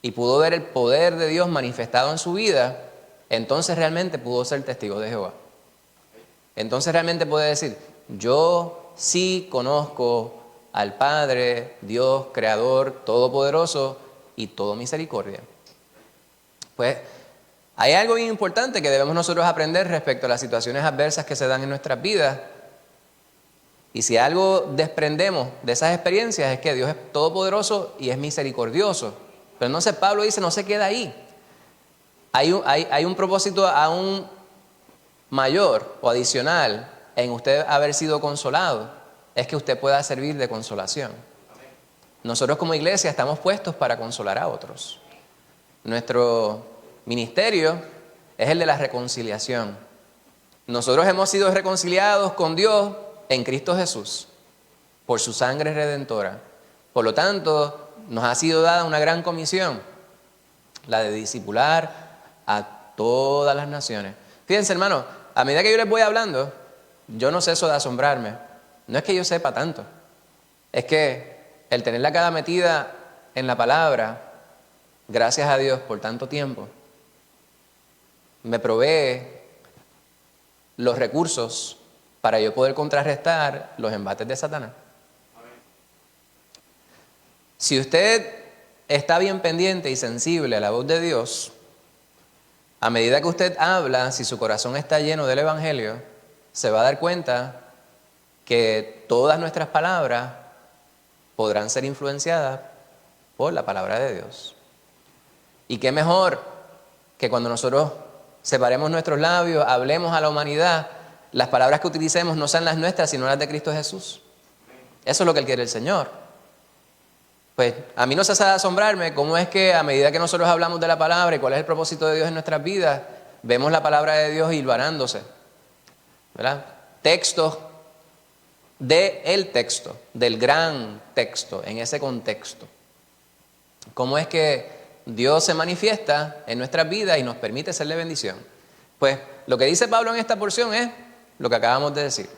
y pudo ver el poder de Dios manifestado en su vida, entonces realmente pudo ser testigo de Jehová. Entonces realmente puede decir, yo sí conozco al Padre, Dios, Creador, Todopoderoso y todo misericordia. Pues hay algo bien importante que debemos nosotros aprender respecto a las situaciones adversas que se dan en nuestras vidas. Y si algo desprendemos de esas experiencias es que Dios es todopoderoso y es misericordioso. Pero entonces Pablo dice, no se queda ahí. Hay un propósito aún mayor o adicional en usted haber sido consolado. Es que usted pueda servir de consolación. Nosotros como iglesia estamos puestos para consolar a otros. Nuestro ministerio es el de la reconciliación. Nosotros hemos sido reconciliados con Dios en Cristo Jesús por su sangre redentora. Por lo tanto, nos ha sido dada una gran comisión, la de discipular a todas las naciones. Fíjense, hermano, a medida que yo les voy hablando, yo no ceso de asombrarme. No es que yo sepa tanto, es que el tener la cara metida en la palabra, gracias a Dios por tanto tiempo, me provee los recursos para yo poder contrarrestar los embates de Satanás. Si usted está bien pendiente y sensible a la voz de Dios, a medida que usted habla, si su corazón está lleno del Evangelio, se va a dar cuenta que todas nuestras palabras podrán ser influenciadas por la palabra de Dios. Y qué mejor que cuando nosotros separemos nuestros labios, hablemos a la humanidad, las palabras que utilicemos no sean las nuestras, sino las de Cristo Jesús. Eso es lo que Él quiere el Señor. Pues a mí no cesa de asombrarme cómo es que a medida que nosotros hablamos de la palabra y cuál es el propósito de Dios en nuestras vidas, vemos la palabra de Dios hilvanándose, ¿verdad? Textos del texto, del gran texto, en ese contexto. ¿Cómo es que Dios se manifiesta en nuestras vidas y nos permite serle bendición? Pues lo que dice Pablo en esta porción es lo que acabamos de decir.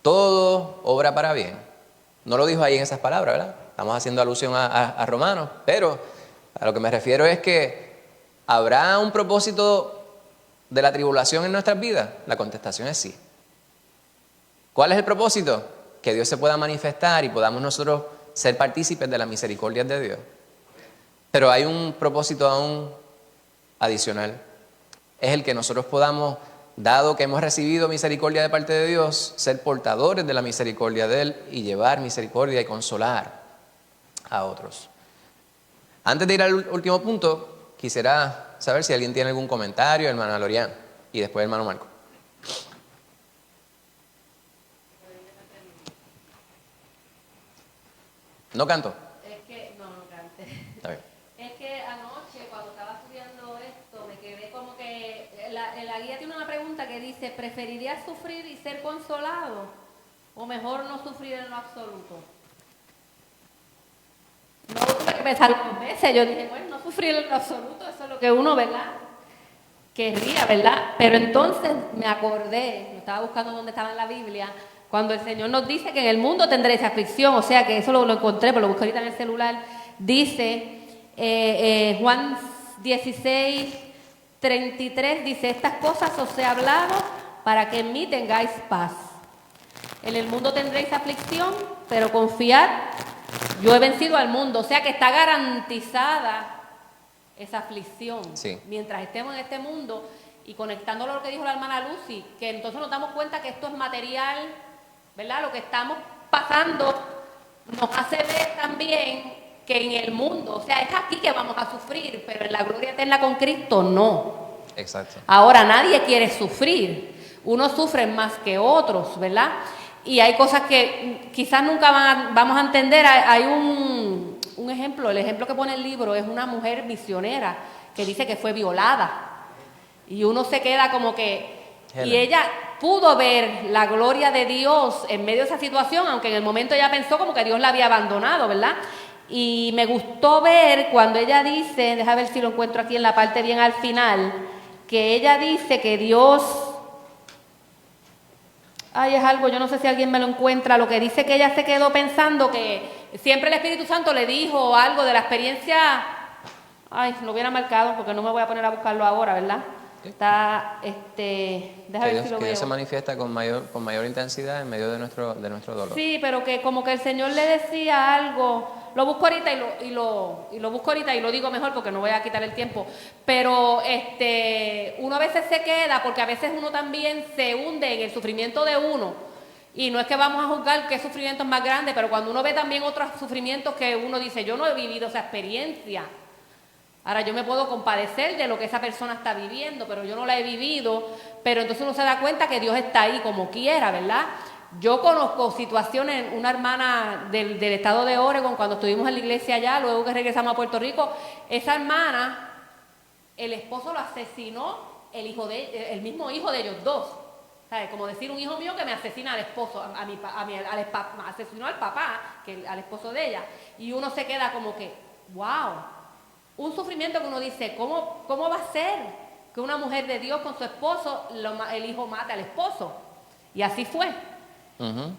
Todo obra para bien. No lo dijo ahí en esas palabras, ¿verdad? Estamos haciendo alusión a Romanos, pero a lo que me refiero es que ¿habrá un propósito de la tribulación en nuestras vidas? La contestación es sí. ¿Cuál es el propósito? Que Dios se pueda manifestar y podamos nosotros ser partícipes de las misericordias de Dios. Pero hay un propósito aún adicional. Es el que nosotros podamos, dado que hemos recibido misericordia de parte de Dios, ser portadores de la misericordia de Él y llevar misericordia y consolar a otros. Antes de ir al último punto, quisiera saber si alguien tiene algún comentario, hermana Lorian, y después hermano Marco. ¿No canto? Es que, no canté. Está bien. Es que anoche, cuando estaba estudiando esto, me quedé como que... La guía tiene una pregunta que dice, ¿preferirías sufrir y ser consolado? ¿O mejor no sufrir en lo absoluto? No tuve que pensar dos veces. Yo dije, bueno, no sufrir en lo absoluto, eso es lo que uno, ¿verdad?, querría, ¿verdad? Pero entonces me acordé, yo estaba buscando dónde estaba en la Biblia, cuando el Señor nos dice que en el mundo tendréis aflicción, o sea que eso lo encontré, pero lo busqué ahorita en el celular, dice Juan 16:33, dice, estas cosas os he hablado para que en mí tengáis paz. En el mundo tendréis aflicción, pero confiad, yo he vencido al mundo, o sea que está garantizada esa aflicción. Sí. Mientras estemos en este mundo, y conectándolo a lo que dijo la hermana Lucy, que entonces nos damos cuenta que esto es material, ¿verdad? Lo que estamos pasando nos hace ver también que en el mundo, o sea, es aquí que vamos a sufrir, pero en la gloria eterna con Cristo no. Exacto. Ahora, nadie quiere sufrir. Unos sufren más que otros, ¿verdad? Y hay cosas que quizás nunca vamos a entender. Hay un ejemplo, el ejemplo que pone el libro es una mujer misionera que dice que fue violada. Y uno se queda como que... Y ella pudo ver la gloria de Dios en medio de esa situación, aunque en el momento ella pensó como que Dios la había abandonado, ¿verdad? Y me gustó ver cuando ella dice, deja ver si lo encuentro aquí en la parte bien al final, que ella dice que Dios... Ay, es algo, yo no sé si alguien me lo encuentra, lo que dice que ella se quedó pensando que siempre el Espíritu Santo le dijo algo de la experiencia. Ay, lo hubiera marcado porque no me voy a poner a buscarlo ahora, ¿verdad? Está, deja ver si lo Que Dios se veo. manifiesta con mayor intensidad en medio de nuestro dolor. Sí, pero que como que el Señor le decía algo. Lo busco ahorita y lo busco ahorita y lo digo mejor porque no voy a quitar el tiempo. Pero uno a veces se queda porque a veces uno también se hunde en el sufrimiento de uno. Y no es que vamos a juzgar qué sufrimiento es más grande, pero cuando uno ve también otros sufrimientos que uno dice, yo no he vivido esa experiencia. Ahora yo me puedo compadecer de lo que esa persona está viviendo, pero yo no la he vivido. Pero entonces uno se da cuenta que Dios está ahí como quiera, ¿verdad? Yo conozco situaciones, una hermana del estado de Oregon, cuando estuvimos en la iglesia allá, luego que regresamos a Puerto Rico, esa hermana, el esposo lo asesinó, el mismo hijo de ellos dos. ¿Sabes? Como decir, un hijo mío que me asesina al esposo, asesinó al papá, al esposo de ella. Y uno se queda como que, wow. Un sufrimiento que uno dice, ¿cómo va a ser que una mujer de Dios con su esposo, el hijo mate al esposo? Y así fue. Ujú.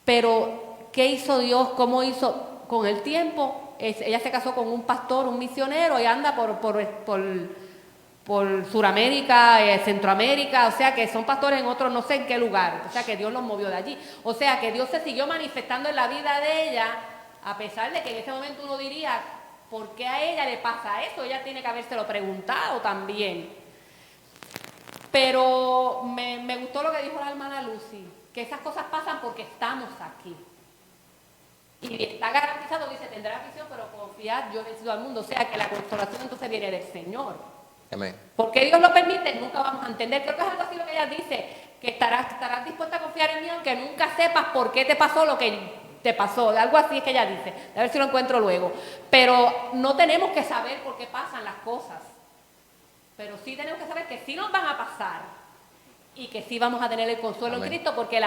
Pero, ¿qué hizo Dios? ¿Cómo hizo con el tiempo? Ella se casó con un pastor, un misionero, y anda por Suramérica, Centroamérica, o sea que son pastores en otros, no sé en qué lugar, o sea que Dios los movió de allí. O sea que Dios se siguió manifestando en la vida de ella, a pesar de que en ese momento uno diría, ¿por qué a ella le pasa eso? Ella tiene que habérselo preguntado también. Pero me gustó lo que dijo la hermana Lucy, que esas cosas pasan porque estamos aquí. Y está garantizado, dice, tendrá aflicción, pero confiad, yo he vencido al mundo. O sea que la consolación entonces viene del Señor. Amén. ¿Por qué Dios lo permite? Nunca vamos a entender. Creo que es algo así lo que ella dice, que estarás dispuesta a confiar en mí aunque nunca sepas por qué te pasó lo que te pasó, algo así es que ella dice, a ver si lo encuentro luego, pero no tenemos que saber por qué pasan las cosas, pero sí tenemos que saber que sí nos van a pasar y que sí vamos a tener el consuelo Amén. en Cristo, porque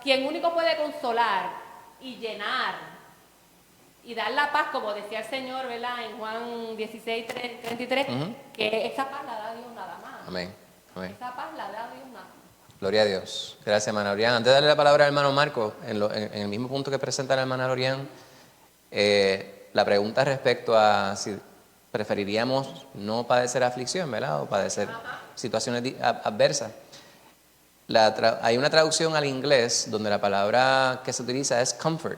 quien único puede consolar y llenar y dar la paz, como decía el Señor, ¿verdad? En Juan 16:33, que esa paz la da Dios nada más. Amén. Amén. Esa paz la da Dios nada más. Gloria a Dios. Gracias, hermana Lorian. Antes de darle la palabra al hermano Marco, en el mismo punto que presenta la hermana Lorian, la pregunta respecto a si preferiríamos no padecer aflicción, ¿verdad? O padecer situaciones adversas. Hay una traducción al inglés donde la palabra que se utiliza es comfort.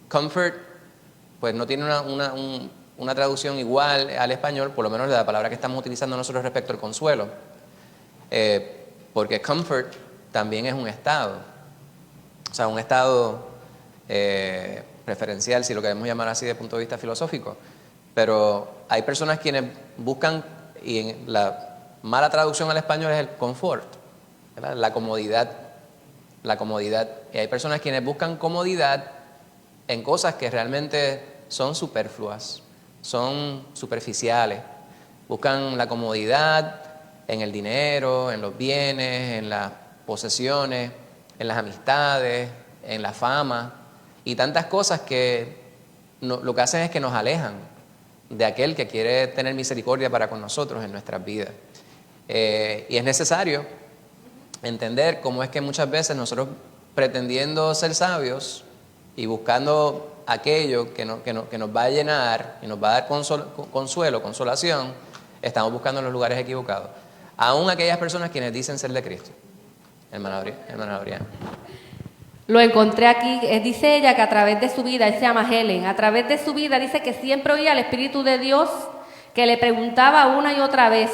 Comfort, pues no tiene una traducción igual al español, por lo menos de la palabra que estamos utilizando nosotros respecto al consuelo. Porque comfort también es un estado, o sea, un estado preferencial, si lo queremos llamar así desde el punto de vista filosófico. Pero hay personas quienes buscan, y en la mala traducción al español es el confort, ¿verdad? La comodidad. Y hay personas quienes buscan comodidad en cosas que realmente son superfluas, son superficiales. Buscan la comodidad en el dinero, en los bienes, en las posesiones, en las amistades, en la fama y tantas cosas que lo que hacen es que nos alejan de aquel que quiere tener misericordia para con nosotros en nuestras vidas. Y es necesario entender cómo es que muchas veces nosotros, pretendiendo ser sabios y buscando aquello que nos va a llenar y nos va a dar consuelo, consolación, estamos buscando en los lugares equivocados. Aún aquellas personas quienes dicen ser de Cristo. Hermana Oriana. Lo encontré aquí, dice ella que a través de su vida, se llama Helen, a través de su vida dice que siempre oía al Espíritu de Dios que le preguntaba una y otra vez,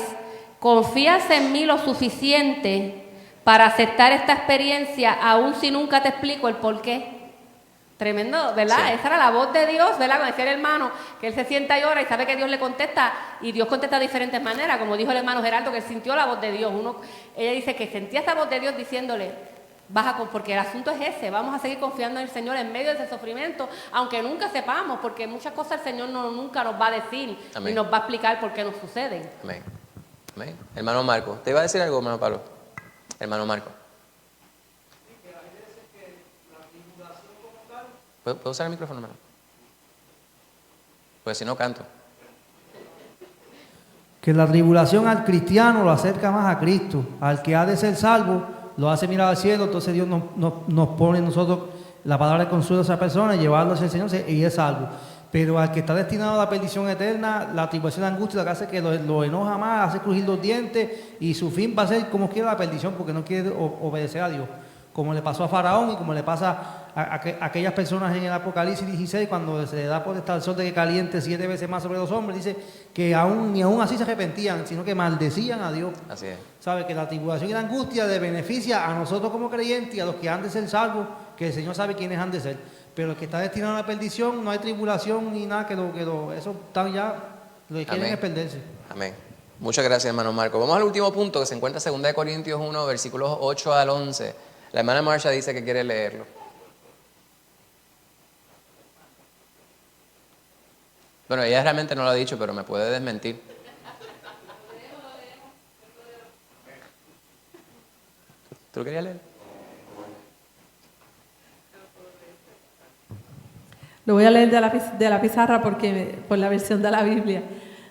¿confías en mí lo suficiente para aceptar esta experiencia aun si nunca te explico el por qué? Tremendo, ¿verdad? Sí. Esa era la voz de Dios, ¿verdad? Como decía el hermano, que él se sienta y ora y sabe que Dios le contesta, y Dios contesta de diferentes maneras, como dijo el hermano Gerardo, que él sintió la voz de Dios. Ella dice que sentía esa voz de Dios diciéndole, porque el asunto es ese, vamos a seguir confiando en el Señor en medio de ese sufrimiento, aunque nunca sepamos, porque muchas cosas el Señor nunca nos va a decir. Amén. Y nos va a explicar por qué nos suceden. Amén. Amén. Hermano Marco, ¿te iba a decir algo, hermano Pablo? Hermano Marco. ¿Puedo usar el micrófono, hermano? Pues si no, canto. Que la tribulación al cristiano lo acerca más a Cristo. Al que ha de ser salvo, lo hace mirar al cielo. Entonces Dios nos pone nosotros la palabra de consuelo a esa persona, llevarlo hacia el Señor y es salvo. Pero al que está destinado a la perdición eterna, la tribulación, la angustia, lo que hace que lo enoja más, hace crujir los dientes y su fin va a ser como quiera la perdición porque no quiere obedecer a Dios. Como le pasó a Faraón y como le pasa a aquellas personas en el Apocalipsis 16, cuando se le da potestad al sol de que caliente 7 veces más sobre los hombres, dice que ni aún así se arrepentían, sino que maldecían a Dios. Así es. Sabe que la tribulación y la angustia le beneficia a nosotros como creyentes y a los que han de ser salvos, que el Señor sabe quiénes han de ser. Pero el que está destinado a la perdición, no hay tribulación ni nada eso están ya, lo que quieren es perderse. Amén. Muchas gracias, hermano Marco. Vamos al último punto que se encuentra en 2 Corintios 1, versículos 8 al 11. La hermana Marsha dice que quiere leerlo. Bueno, ella realmente no lo ha dicho, pero me puede desmentir. ¿Tú lo querías leer? Lo voy a leer de la pizarra por la versión de la Biblia.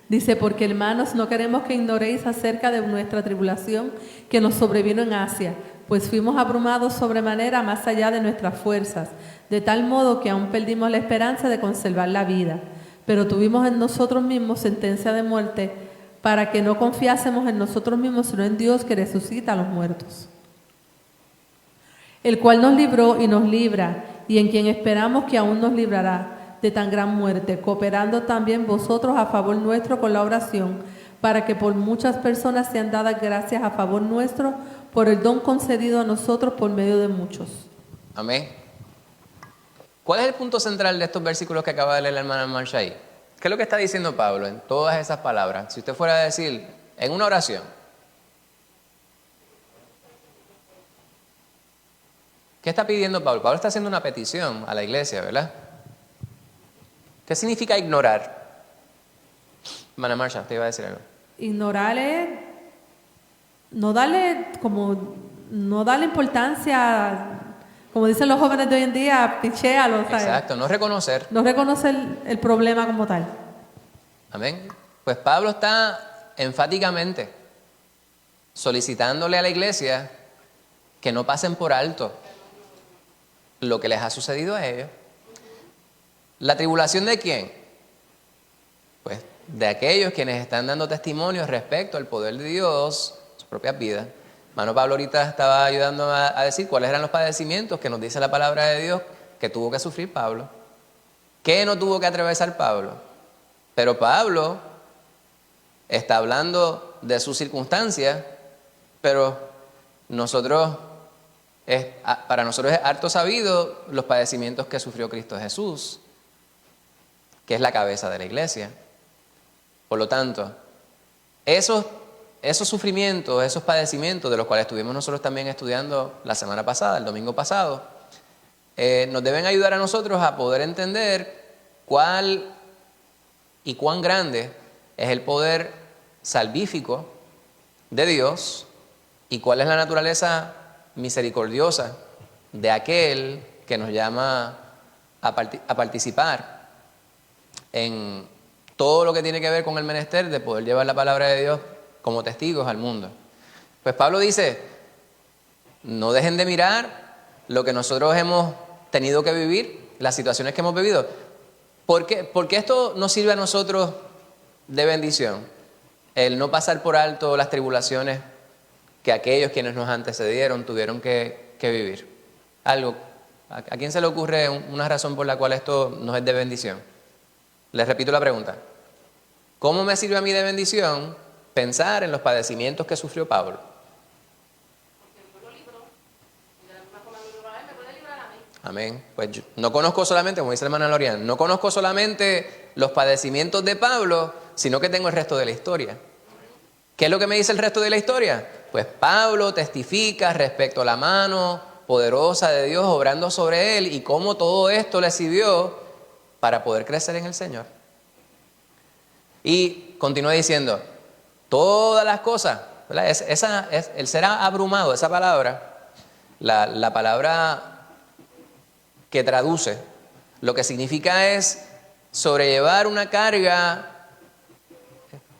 Dice, porque hermanos, no queremos que ignoréis acerca de nuestra tribulación que nos sobrevino en Asia, pues fuimos abrumados sobremanera más allá de nuestras fuerzas, de tal modo que aún perdimos la esperanza de conservar la vida. Pero tuvimos en nosotros mismos sentencia de muerte, para que no confiásemos en nosotros mismos, sino en Dios que resucita a los muertos, el cual nos libró y nos libra, y en quien esperamos que aún nos librará de tan gran muerte, cooperando también vosotros a favor nuestro con la oración, para que por muchas personas sean dadas gracias a favor nuestro, por el don concedido a nosotros por medio de muchos. Amén. ¿Cuál es el punto central de estos versículos que acaba de leer la hermana Marsha ahí? ¿Qué es lo que está diciendo Pablo en todas esas palabras? Si usted fuera a decir en una oración, ¿qué está pidiendo Pablo? Pablo está haciendo una petición a la iglesia, ¿verdad? ¿Qué significa ignorar? Hermana Marsha, te iba a decir algo. Ignorar es no darle importancia, como dicen los jóvenes de hoy en día, pichéalo, ¿sabes? Exacto, no reconocer. No reconocer el problema como tal. Amén. Pues Pablo está enfáticamente solicitándole a la iglesia que no pasen por alto lo que les ha sucedido a ellos. ¿La tribulación de quién? Pues de aquellos quienes están dando testimonio respecto al poder de Dios en sus propias vidas. Hermano Pablo ahorita estaba ayudando a decir cuáles eran los padecimientos que nos dice la palabra de Dios que tuvo que sufrir Pablo. ¿Qué no tuvo que atravesar Pablo? Pero Pablo está hablando de sus circunstancias, pero para nosotros es harto sabido los padecimientos que sufrió Cristo Jesús, que es la cabeza de la iglesia. Por lo tanto, esos sufrimientos, esos padecimientos de los cuales estuvimos nosotros también estudiando la semana pasada, el domingo pasado, nos deben ayudar a nosotros a poder entender cuál y cuán grande es el poder salvífico de Dios y cuál es la naturaleza misericordiosa de aquel que nos llama a participar en todo lo que tiene que ver con el menester de poder llevar la palabra de Dios como testigos al mundo. Pues Pablo dice, no dejen de mirar lo que nosotros hemos tenido que vivir, las situaciones que hemos vivido. ¿Por qué esto nos sirve a nosotros de bendición? El no pasar por alto las tribulaciones que aquellos quienes nos antecedieron tuvieron que vivir. ¿A quién se le ocurre una razón por la cual esto nos es de bendición? Les repito la pregunta. ¿Cómo me sirve a mí de bendición pensar en los padecimientos que sufrió Pablo? Amén. Pues yo no conozco solamente, como dice la hermana Lorian, no conozco solamente los padecimientos de Pablo, sino que tengo el resto de la historia. ¿Qué es lo que me dice el resto de la historia? Pues Pablo testifica respecto a la mano poderosa de Dios obrando sobre él y cómo todo esto le sirvió para poder crecer en el Señor. Y continúa diciendo, todas las cosas, ¿verdad? El ser abrumado, esa palabra, la palabra que traduce, lo que significa es sobrellevar una carga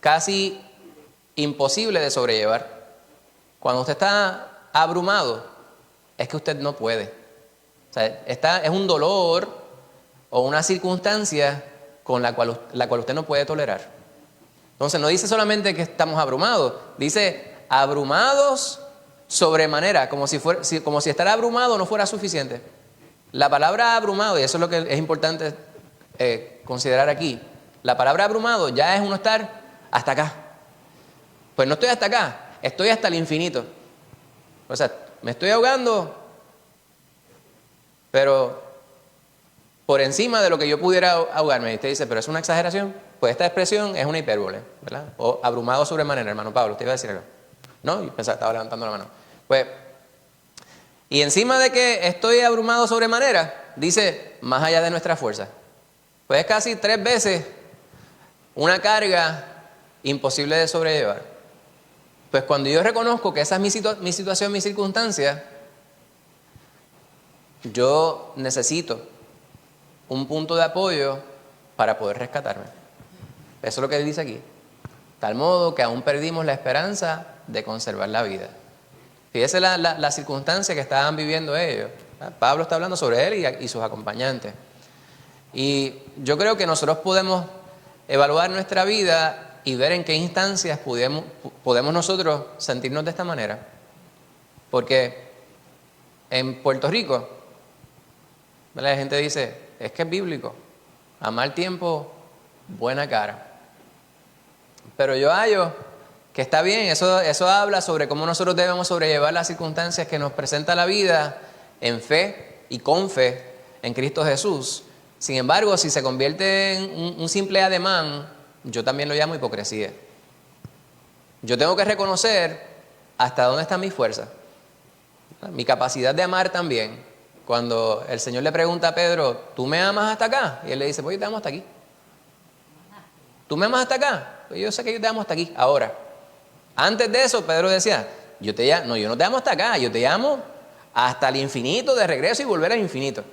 casi imposible de sobrellevar. Cuando usted está abrumado, es que usted no puede. O sea, es un dolor o una circunstancia con la cual usted no puede tolerar. Entonces no dice solamente que estamos abrumados, dice abrumados sobremanera, como si estar abrumado no fuera suficiente. La palabra abrumado, y eso es lo que es importante considerar aquí, la palabra abrumado ya es uno estar hasta acá. Pues no estoy hasta acá, estoy hasta el infinito. O sea, me estoy ahogando, pero por encima de lo que yo pudiera ahogarme. Y usted dice, pero es una exageración. Pues esta expresión es una hipérbole, ¿verdad? O abrumado sobremanera, hermano Pablo. ¿Usted iba a decir algo? ¿No? Yo pensaba que estaba levantando la mano. Pues, y encima de que estoy abrumado sobremanera, dice, más allá de nuestra fuerza. Pues es casi 3 veces una carga imposible de sobrellevar. Pues cuando yo reconozco que esa es mi situación, mi circunstancia, yo necesito un punto de apoyo para poder rescatarme. Eso es lo que él dice aquí. Tal modo que aún perdimos la esperanza de conservar la vida. Fíjese la circunstancia que estaban viviendo ellos. Pablo está hablando sobre él y sus acompañantes. Y yo creo que nosotros podemos evaluar nuestra vida y ver en qué instancias podemos nosotros sentirnos de esta manera. Porque en Puerto Rico, la gente dice, es que es bíblico, a mal tiempo, buena cara. Pero yo hallo que está bien, eso habla sobre cómo nosotros debemos sobrellevar las circunstancias que nos presenta la vida en fe y con fe en Cristo Jesús. Sin embargo, si se convierte en un simple ademán, yo también lo llamo hipocresía. Yo tengo que reconocer hasta dónde está mi fuerza, mi capacidad de amar también. Cuando el Señor le pregunta a Pedro, ¿tú me amas hasta acá? Y él le dice, pues yo te amo hasta aquí. ¿Tú me amas hasta acá? Pues yo sé que yo te amo hasta aquí. Ahora, antes de eso, Pedro decía, yo no te amo hasta acá, yo te amo hasta el infinito, de regreso y volver al infinito.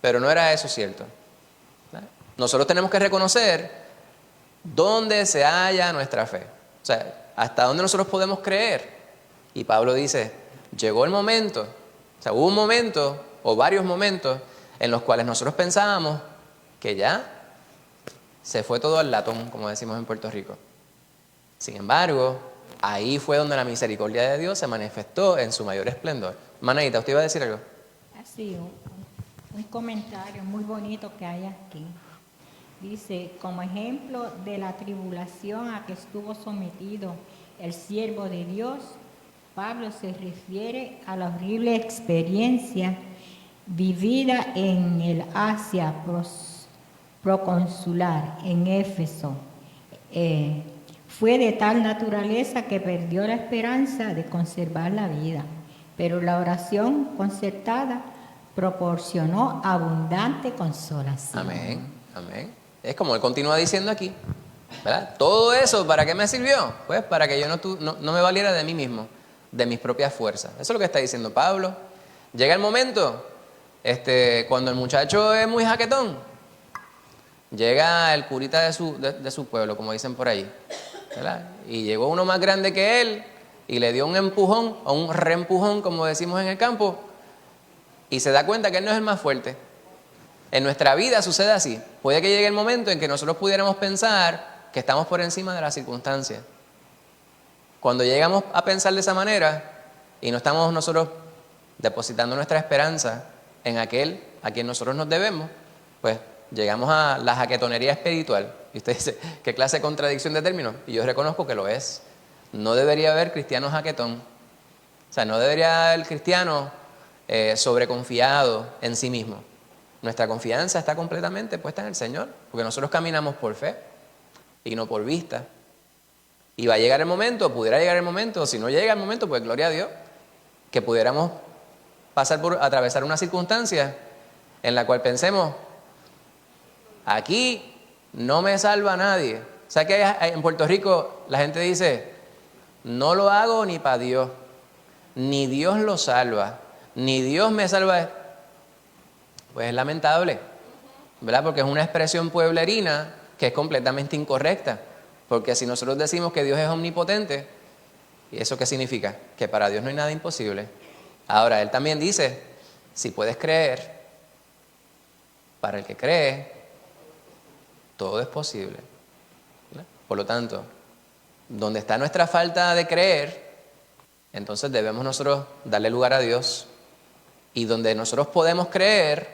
Pero no era eso cierto. Nosotros tenemos que reconocer dónde se halla nuestra fe. O sea, hasta dónde nosotros podemos creer. Y Pablo dice, llegó el momento, o sea, hubo un momento o varios momentos en los cuales nosotros pensábamos que ya se fue todo al latón, como decimos en Puerto Rico. Sin embargo, ahí fue donde la misericordia de Dios se manifestó en su mayor esplendor. Manaita, ¿usted iba a decir algo? Así, un comentario muy bonito que hay aquí. Dice, como ejemplo de la tribulación a que estuvo sometido el siervo de Dios, Pablo se refiere a la horrible experiencia vivida en el Asia proconsular, en Éfeso. Fue de tal naturaleza que perdió la esperanza de conservar la vida, pero la oración concertada proporcionó abundante consolación. Amén, amén. Es como él continúa diciendo aquí, ¿verdad? Todo eso, ¿para qué me sirvió? Pues para que yo no me valiera de mí mismo, de mis propias fuerzas. Eso es lo que está diciendo Pablo. Llega el momento, cuando el muchacho es muy jaquetón, llega el curita de su pueblo, como dicen por ahí, ¿verdad? Y llegó uno más grande que él y le dio un empujón o un reempujón, como decimos en el campo, y se da cuenta que él no es el más fuerte. En nuestra vida sucede así. Puede que llegue el momento en que nosotros pudiéramos pensar que estamos por encima de las circunstancias. Cuando llegamos a pensar de esa manera y no estamos nosotros depositando nuestra esperanza en aquel a quien nosotros nos debemos, pues llegamos a la jaquetonería espiritual. Y usted dice, ¿qué clase de contradicción de términos? Y yo reconozco que lo es. No debería haber cristiano jaquetón. O sea, no debería haber cristiano sobreconfiado en sí mismo. Nuestra confianza está completamente puesta en el Señor, porque nosotros caminamos por fe y no por vista. Y va a llegar el momento, pudiera llegar el momento, si no llega el momento, pues gloria a Dios, que pudiéramos atravesar una circunstancia en la cual pensemos, aquí no me salva nadie. O sea que en Puerto Rico la gente dice, no lo hago ni para Dios, ni Dios lo salva, ni Dios me salva. Pues es lamentable, ¿verdad? Porque es una expresión pueblerina que es completamente incorrecta. Porque si nosotros decimos que Dios es omnipotente, ¿y eso qué significa? Que para Dios no hay nada imposible. Ahora, Él también dice Si puedes creer, para el que cree, todo es posible. ¿Verdad? Por lo tanto, donde está nuestra falta de creer, entonces debemos nosotros darle lugar a Dios. Y donde nosotros podemos creer,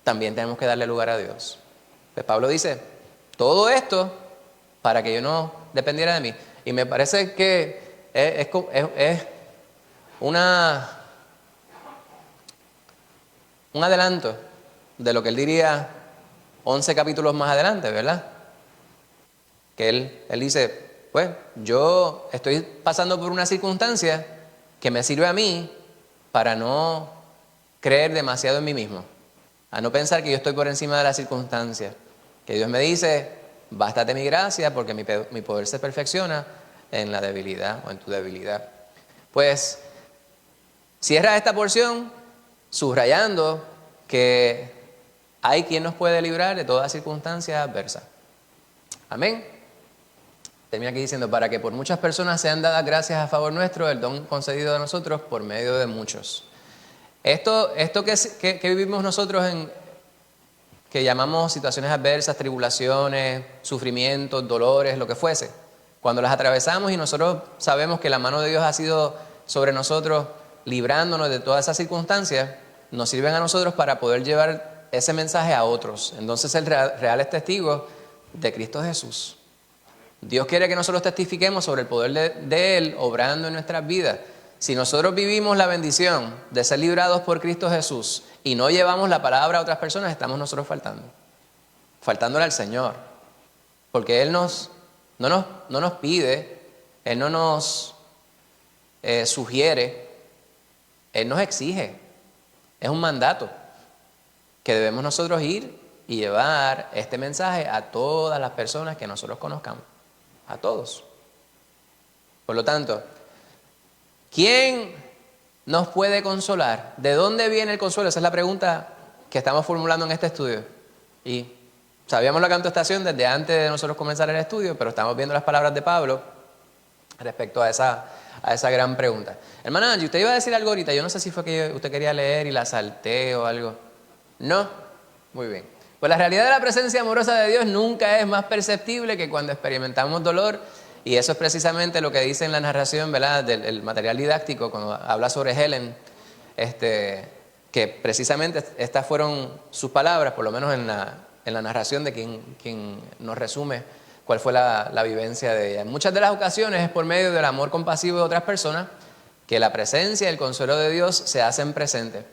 también tenemos que darle lugar a Dios. Pues Pablo dice, todo esto para que yo no dependiera de mí. Y me parece que es un adelanto de lo que él diría 11 capítulos más adelante, ¿verdad? Que él dice, pues yo estoy pasando por una circunstancia que me sirve a mí para no creer demasiado en mí mismo, a no pensar que yo estoy por encima de las circunstancias, que Dios me dice, bástate mi gracia porque mi poder se perfecciona en la debilidad o en tu debilidad. Pues cierra esta porción subrayando que hay quien nos puede librar de toda circunstancia adversa. Amén. Termina aquí diciendo, para que por muchas personas sean dadas gracias a favor nuestro, el don concedido a nosotros por medio de muchos. Esto que vivimos nosotros que llamamos situaciones adversas, tribulaciones, sufrimientos, dolores, lo que fuese, cuando las atravesamos y nosotros sabemos que la mano de Dios ha sido sobre nosotros, librándonos de todas esas circunstancias, nos sirven a nosotros para poder llevar ese mensaje a otros. Entonces el real es testigo de Cristo Jesús. Dios quiere que nosotros testifiquemos sobre el poder de Él obrando en nuestras vidas. Si nosotros vivimos la bendición de ser librados por Cristo Jesús y no llevamos la palabra a otras personas, estamos nosotros faltándole al Señor. Porque Él no nos pide, Él no nos sugiere, Él nos exige. Es un mandato que debemos nosotros ir y llevar este mensaje a todas las personas que nosotros conozcamos. A todos. Por lo tanto, ¿quién nos puede consolar? ¿De dónde viene el consuelo? Esa es la pregunta que estamos formulando en este estudio. Y sabíamos la contestación desde antes de nosotros comenzar el estudio, pero estamos viendo las palabras de Pablo respecto a esa gran pregunta. Hermana Angie, usted iba a decir algo ahorita. Yo no sé si fue que usted quería leer y la salté o algo. ¿No? Muy bien. Pues la realidad de la presencia amorosa de Dios nunca es más perceptible que cuando experimentamos dolor, y eso es precisamente lo que dice en la narración, ¿verdad?, del material didáctico, cuando habla sobre Helen, que precisamente estas fueron sus palabras, por lo menos en la narración de quien nos resume cuál fue la vivencia de ella. En muchas de las ocasiones es por medio del amor compasivo de otras personas que la presencia y el consuelo de Dios se hacen presentes.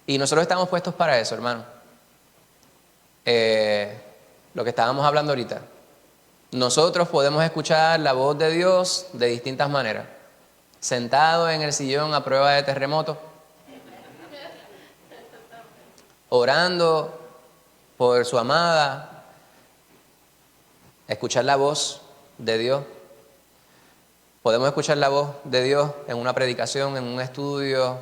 Y nosotros estamos puestos para eso, hermano. Lo que estábamos hablando ahorita. Nosotros podemos escuchar la voz de Dios de distintas maneras. Sentado en el sillón a prueba de terremoto, orando por su amada, escuchar la voz de Dios. Podemos escuchar la voz de Dios en una predicación, en un estudio,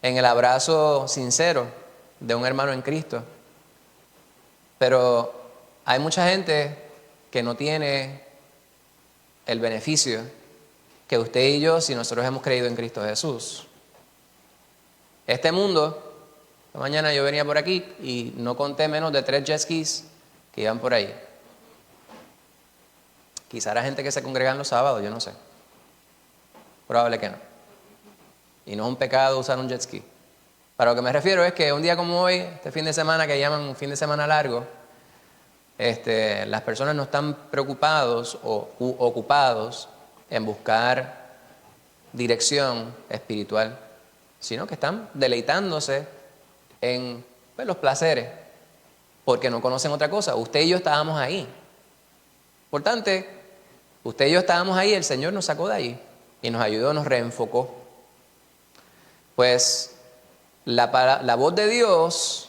en el abrazo sincero de un hermano en Cristo. Pero hay mucha gente que no tiene el beneficio que usted y yo, si nosotros hemos creído en Cristo Jesús. Este mundo, esta mañana yo venía por aquí y no conté menos de 3 jet skis que iban por ahí. Quizá era gente que se congregan los sábados, yo no sé. Probable que no. Y no es un pecado usar un jet ski. Para lo que me refiero es que un día como hoy, este fin de semana que llaman un fin de semana largo, las personas no están preocupados o ocupados en buscar dirección espiritual, sino que están deleitándose en los placeres, porque no conocen otra cosa. Usted y yo estábamos ahí. Por tanto, usted y yo estábamos ahí, el Señor nos sacó de ahí y nos ayudó, nos reenfocó. Pues la voz de Dios,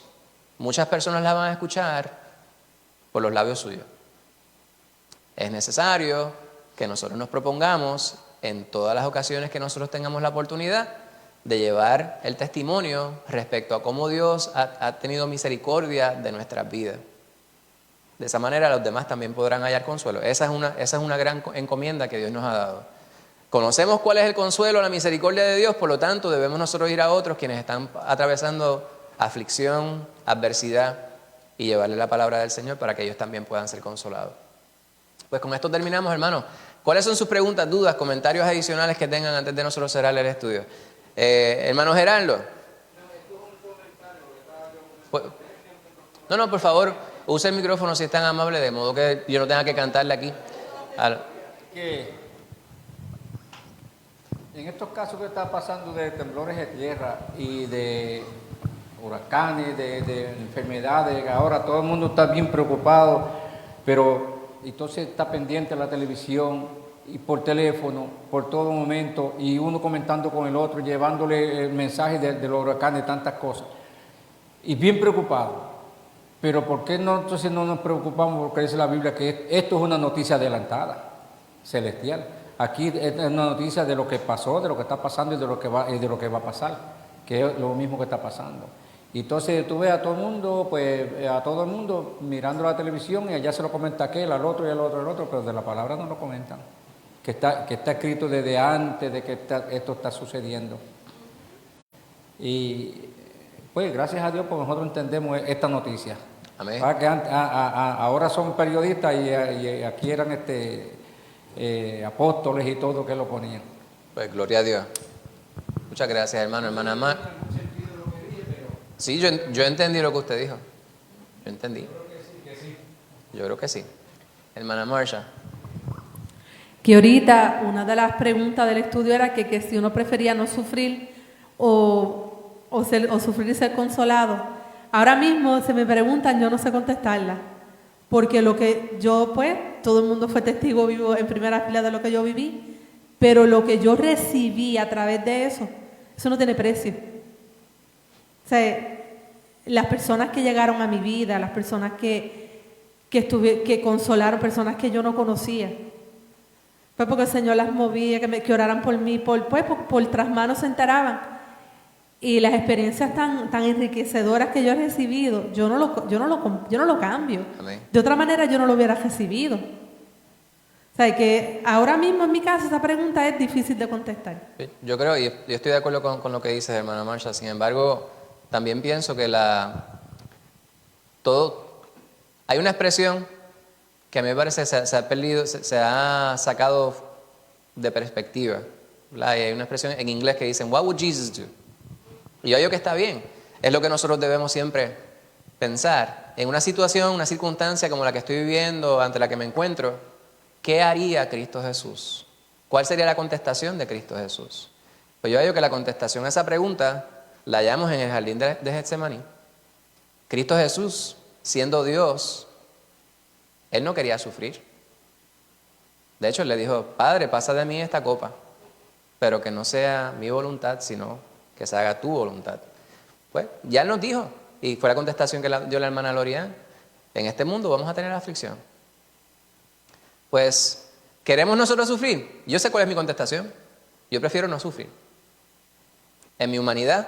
muchas personas la van a escuchar por los labios suyos. Es necesario que nosotros nos propongamos en todas las ocasiones que nosotros tengamos la oportunidad de llevar el testimonio respecto a cómo Dios ha tenido misericordia de nuestras vidas. De esa manera los demás también podrán hallar consuelo. Esa es una gran encomienda que Dios nos ha dado. Conocemos cuál es el consuelo, la misericordia de Dios, por lo tanto debemos nosotros ir a otros quienes están atravesando aflicción, adversidad y llevarle la palabra del Señor para que ellos también puedan ser consolados. Pues con esto terminamos, hermanos. ¿Cuáles son sus preguntas, dudas, comentarios adicionales que tengan antes de nosotros cerrar el estudio? Hermano Gerardo. No, por favor, use el micrófono si es tan amable, de modo que yo no tenga que cantarle aquí. En estos casos que está pasando de temblores de tierra y de huracanes, de enfermedades, ahora todo el mundo está bien preocupado, pero entonces está pendiente la televisión y por teléfono, por todo momento, y uno comentando con el otro, llevándole mensajes de los huracanes, tantas cosas, y bien preocupado. Pero ¿por qué no, entonces no nos preocupamos? Porque dice la Biblia que esto es una noticia adelantada, celestial. Aquí es una noticia de lo que pasó, de lo que está pasando y de lo que va a pasar, que es lo mismo que está pasando. Y entonces tú ves a todo el mundo, mirando la televisión, y allá se lo comenta aquel, al otro y al otro, al otro, pero de la palabra no lo comentan. Que está escrito desde antes de que esto está sucediendo. Y pues gracias a Dios, pues nosotros entendemos esta noticia. Amén. Ahora son periodistas y aquí eran apóstoles y todo que lo ponían. Pues gloria a Dios. Muchas gracias, hermano. Hermana Mar. Sí, yo entendí lo que usted dijo. Yo entendí. Yo creo que sí. Hermana Marsha. Que ahorita una de las preguntas del estudio era que si uno prefería no sufrir o sufrir y ser consolado. Ahora mismo se me preguntan, yo no sé contestarla, porque lo que yo, pues, todo el mundo fue testigo vivo en primera fila de lo que yo viví, pero lo que yo recibí a través de eso no tiene precio. O sea, las personas que llegaron a mi vida, las personas que consolaron, personas que yo no conocía, pues porque el Señor las movía, que oraran por mí, por tras manos se enteraban. Y las experiencias tan enriquecedoras que yo he recibido, yo no lo cambio. Amén. De otra manera yo no lo hubiera recibido. O sea, que ahora mismo en mi caso esa pregunta es difícil de contestar. Yo creo, y yo estoy de acuerdo con lo que dices, hermana Marsha. Sin embargo, también pienso que hay una expresión que a mí me parece se ha perdido, se ha sacado de perspectiva, ¿verdad? Y hay una expresión en inglés que dicen, "What would Jesus do?" Y yo digo que está bien. Es lo que nosotros debemos siempre pensar. En una situación, una circunstancia como la que estoy viviendo, ante la que me encuentro, ¿qué haría Cristo Jesús? ¿Cuál sería la contestación de Cristo Jesús? Pues yo digo que la contestación a esa pregunta la hallamos en el jardín de Getsemaní. Cristo Jesús, siendo Dios, Él no quería sufrir. De hecho, Él le dijo, Padre, pasa de mí esta copa, pero que no sea mi voluntad, sino que se haga tu voluntad. Pues ya Él nos dijo, y fue la contestación que dio la hermana Lorian, en este mundo vamos a tener aflicción. Pues, ¿queremos nosotros sufrir? Yo sé cuál es mi contestación. Yo prefiero no sufrir. En mi humanidad,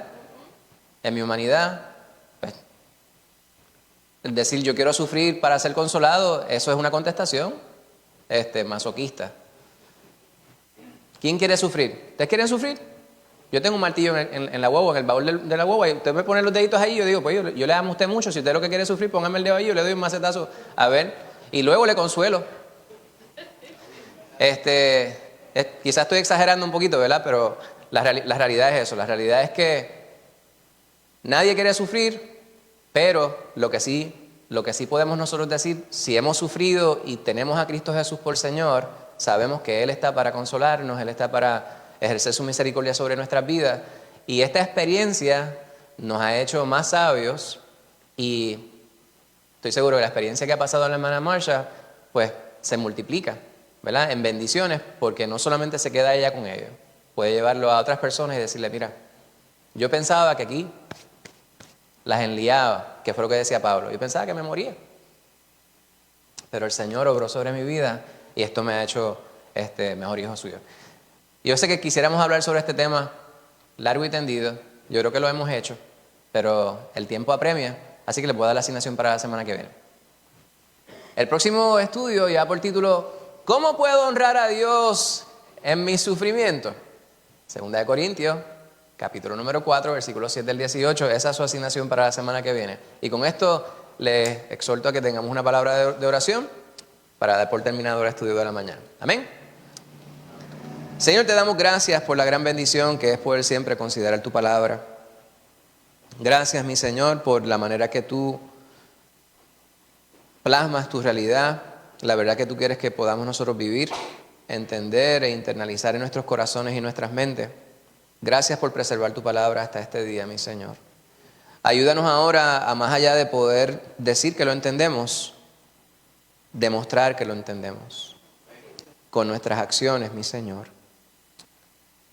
pues, el decir yo quiero sufrir para ser consolado, eso es una contestación masoquista. ¿Quién quiere sufrir? ¿Ustedes quieren sufrir? Yo tengo un martillo en la guagua, en el baúl de la guagua, y usted me pone los deditos ahí, yo digo, pues yo le amo a usted mucho, si usted lo que quiere sufrir, póngame el dedo ahí, yo le doy un macetazo, a ver, y luego le consuelo. Quizás estoy exagerando un poquito, ¿verdad? Pero la realidad es eso, la realidad es que nadie quiere sufrir, pero lo que sí podemos nosotros decir, si hemos sufrido y tenemos a Cristo Jesús por Señor, sabemos que Él está para consolarnos, Él está para ejercer su misericordia sobre nuestras vidas, y esta experiencia nos ha hecho más sabios, y estoy seguro que la experiencia que ha pasado la hermana Marsha, pues se multiplica, ¿verdad? En bendiciones, porque no solamente se queda ella con ellos, puede llevarlo a otras personas y decirle, mira, yo pensaba que aquí las enliaba, que fue lo que decía Pablo, yo pensaba que me moría, pero el Señor obró sobre mi vida y esto me ha hecho mejor hijo suyo. Yo sé que quisiéramos hablar sobre este tema largo y tendido, yo creo que lo hemos hecho, pero el tiempo apremia, así que le puedo dar la asignación para la semana que viene. El próximo estudio ya por título, ¿cómo puedo honrar a Dios en mi sufrimiento. 2 Corintios, capítulo número 4, versículos 7 al 18. Esa es su asignación para la semana que viene. Y con esto les exhorto a que tengamos una palabra de oración para dar por terminado el estudio de la mañana. Amén. Señor, te damos gracias por la gran bendición que es poder siempre considerar tu palabra. Gracias, mi Señor, por la manera que tú plasmas tu realidad, la verdad que tú quieres que podamos nosotros vivir, entender e internalizar en nuestros corazones y nuestras mentes. Gracias por preservar tu palabra hasta este día, mi Señor. Ayúdanos ahora a, más allá de poder decir que lo entendemos, demostrar que lo entendemos con nuestras acciones, mi Señor.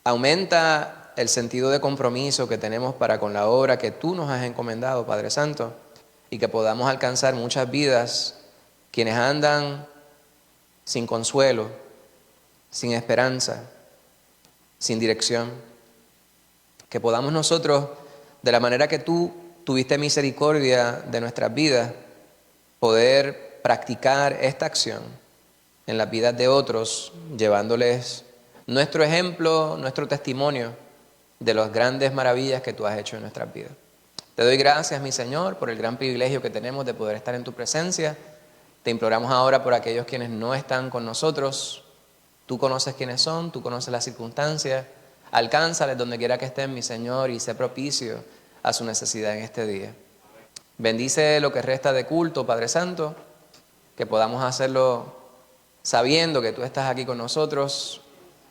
Aumenta el sentido de compromiso que tenemos para con la obra que tú nos has encomendado, Padre Santo, y que podamos alcanzar muchas vidas quienes andan sin consuelo, sin esperanza, sin dirección. Que podamos nosotros, de la manera que tú tuviste misericordia de nuestras vidas, poder practicar esta acción en las vidas de otros, llevándoles nuestro ejemplo, nuestro testimonio de las grandes maravillas que tú has hecho en nuestras vidas. Te doy gracias, mi Señor, por el gran privilegio que tenemos de poder estar en tu presencia. Te imploramos ahora por aquellos quienes no están con nosotros. Tú conoces quiénes son, tú conoces las circunstancias. Alcánzales donde quiera que estén, mi Señor, y sé propicio a su necesidad en este día. Bendice lo que resta de culto, Padre Santo, que podamos hacerlo sabiendo que tú estás aquí con nosotros,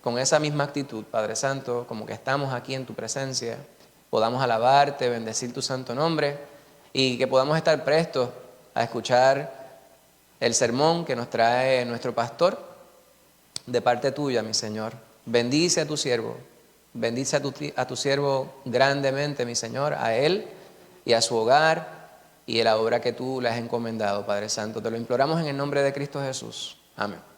con esa misma actitud, Padre Santo, como que estamos aquí en tu presencia, podamos alabarte, bendecir tu santo nombre y que podamos estar prestos a escuchar el sermón que nos trae nuestro pastor de parte tuya, mi Señor. Bendice a tu siervo, bendice a tu siervo grandemente, mi Señor, a él y a su hogar y a la obra que tú le has encomendado, Padre Santo. Te lo imploramos en el nombre de Cristo Jesús. Amén.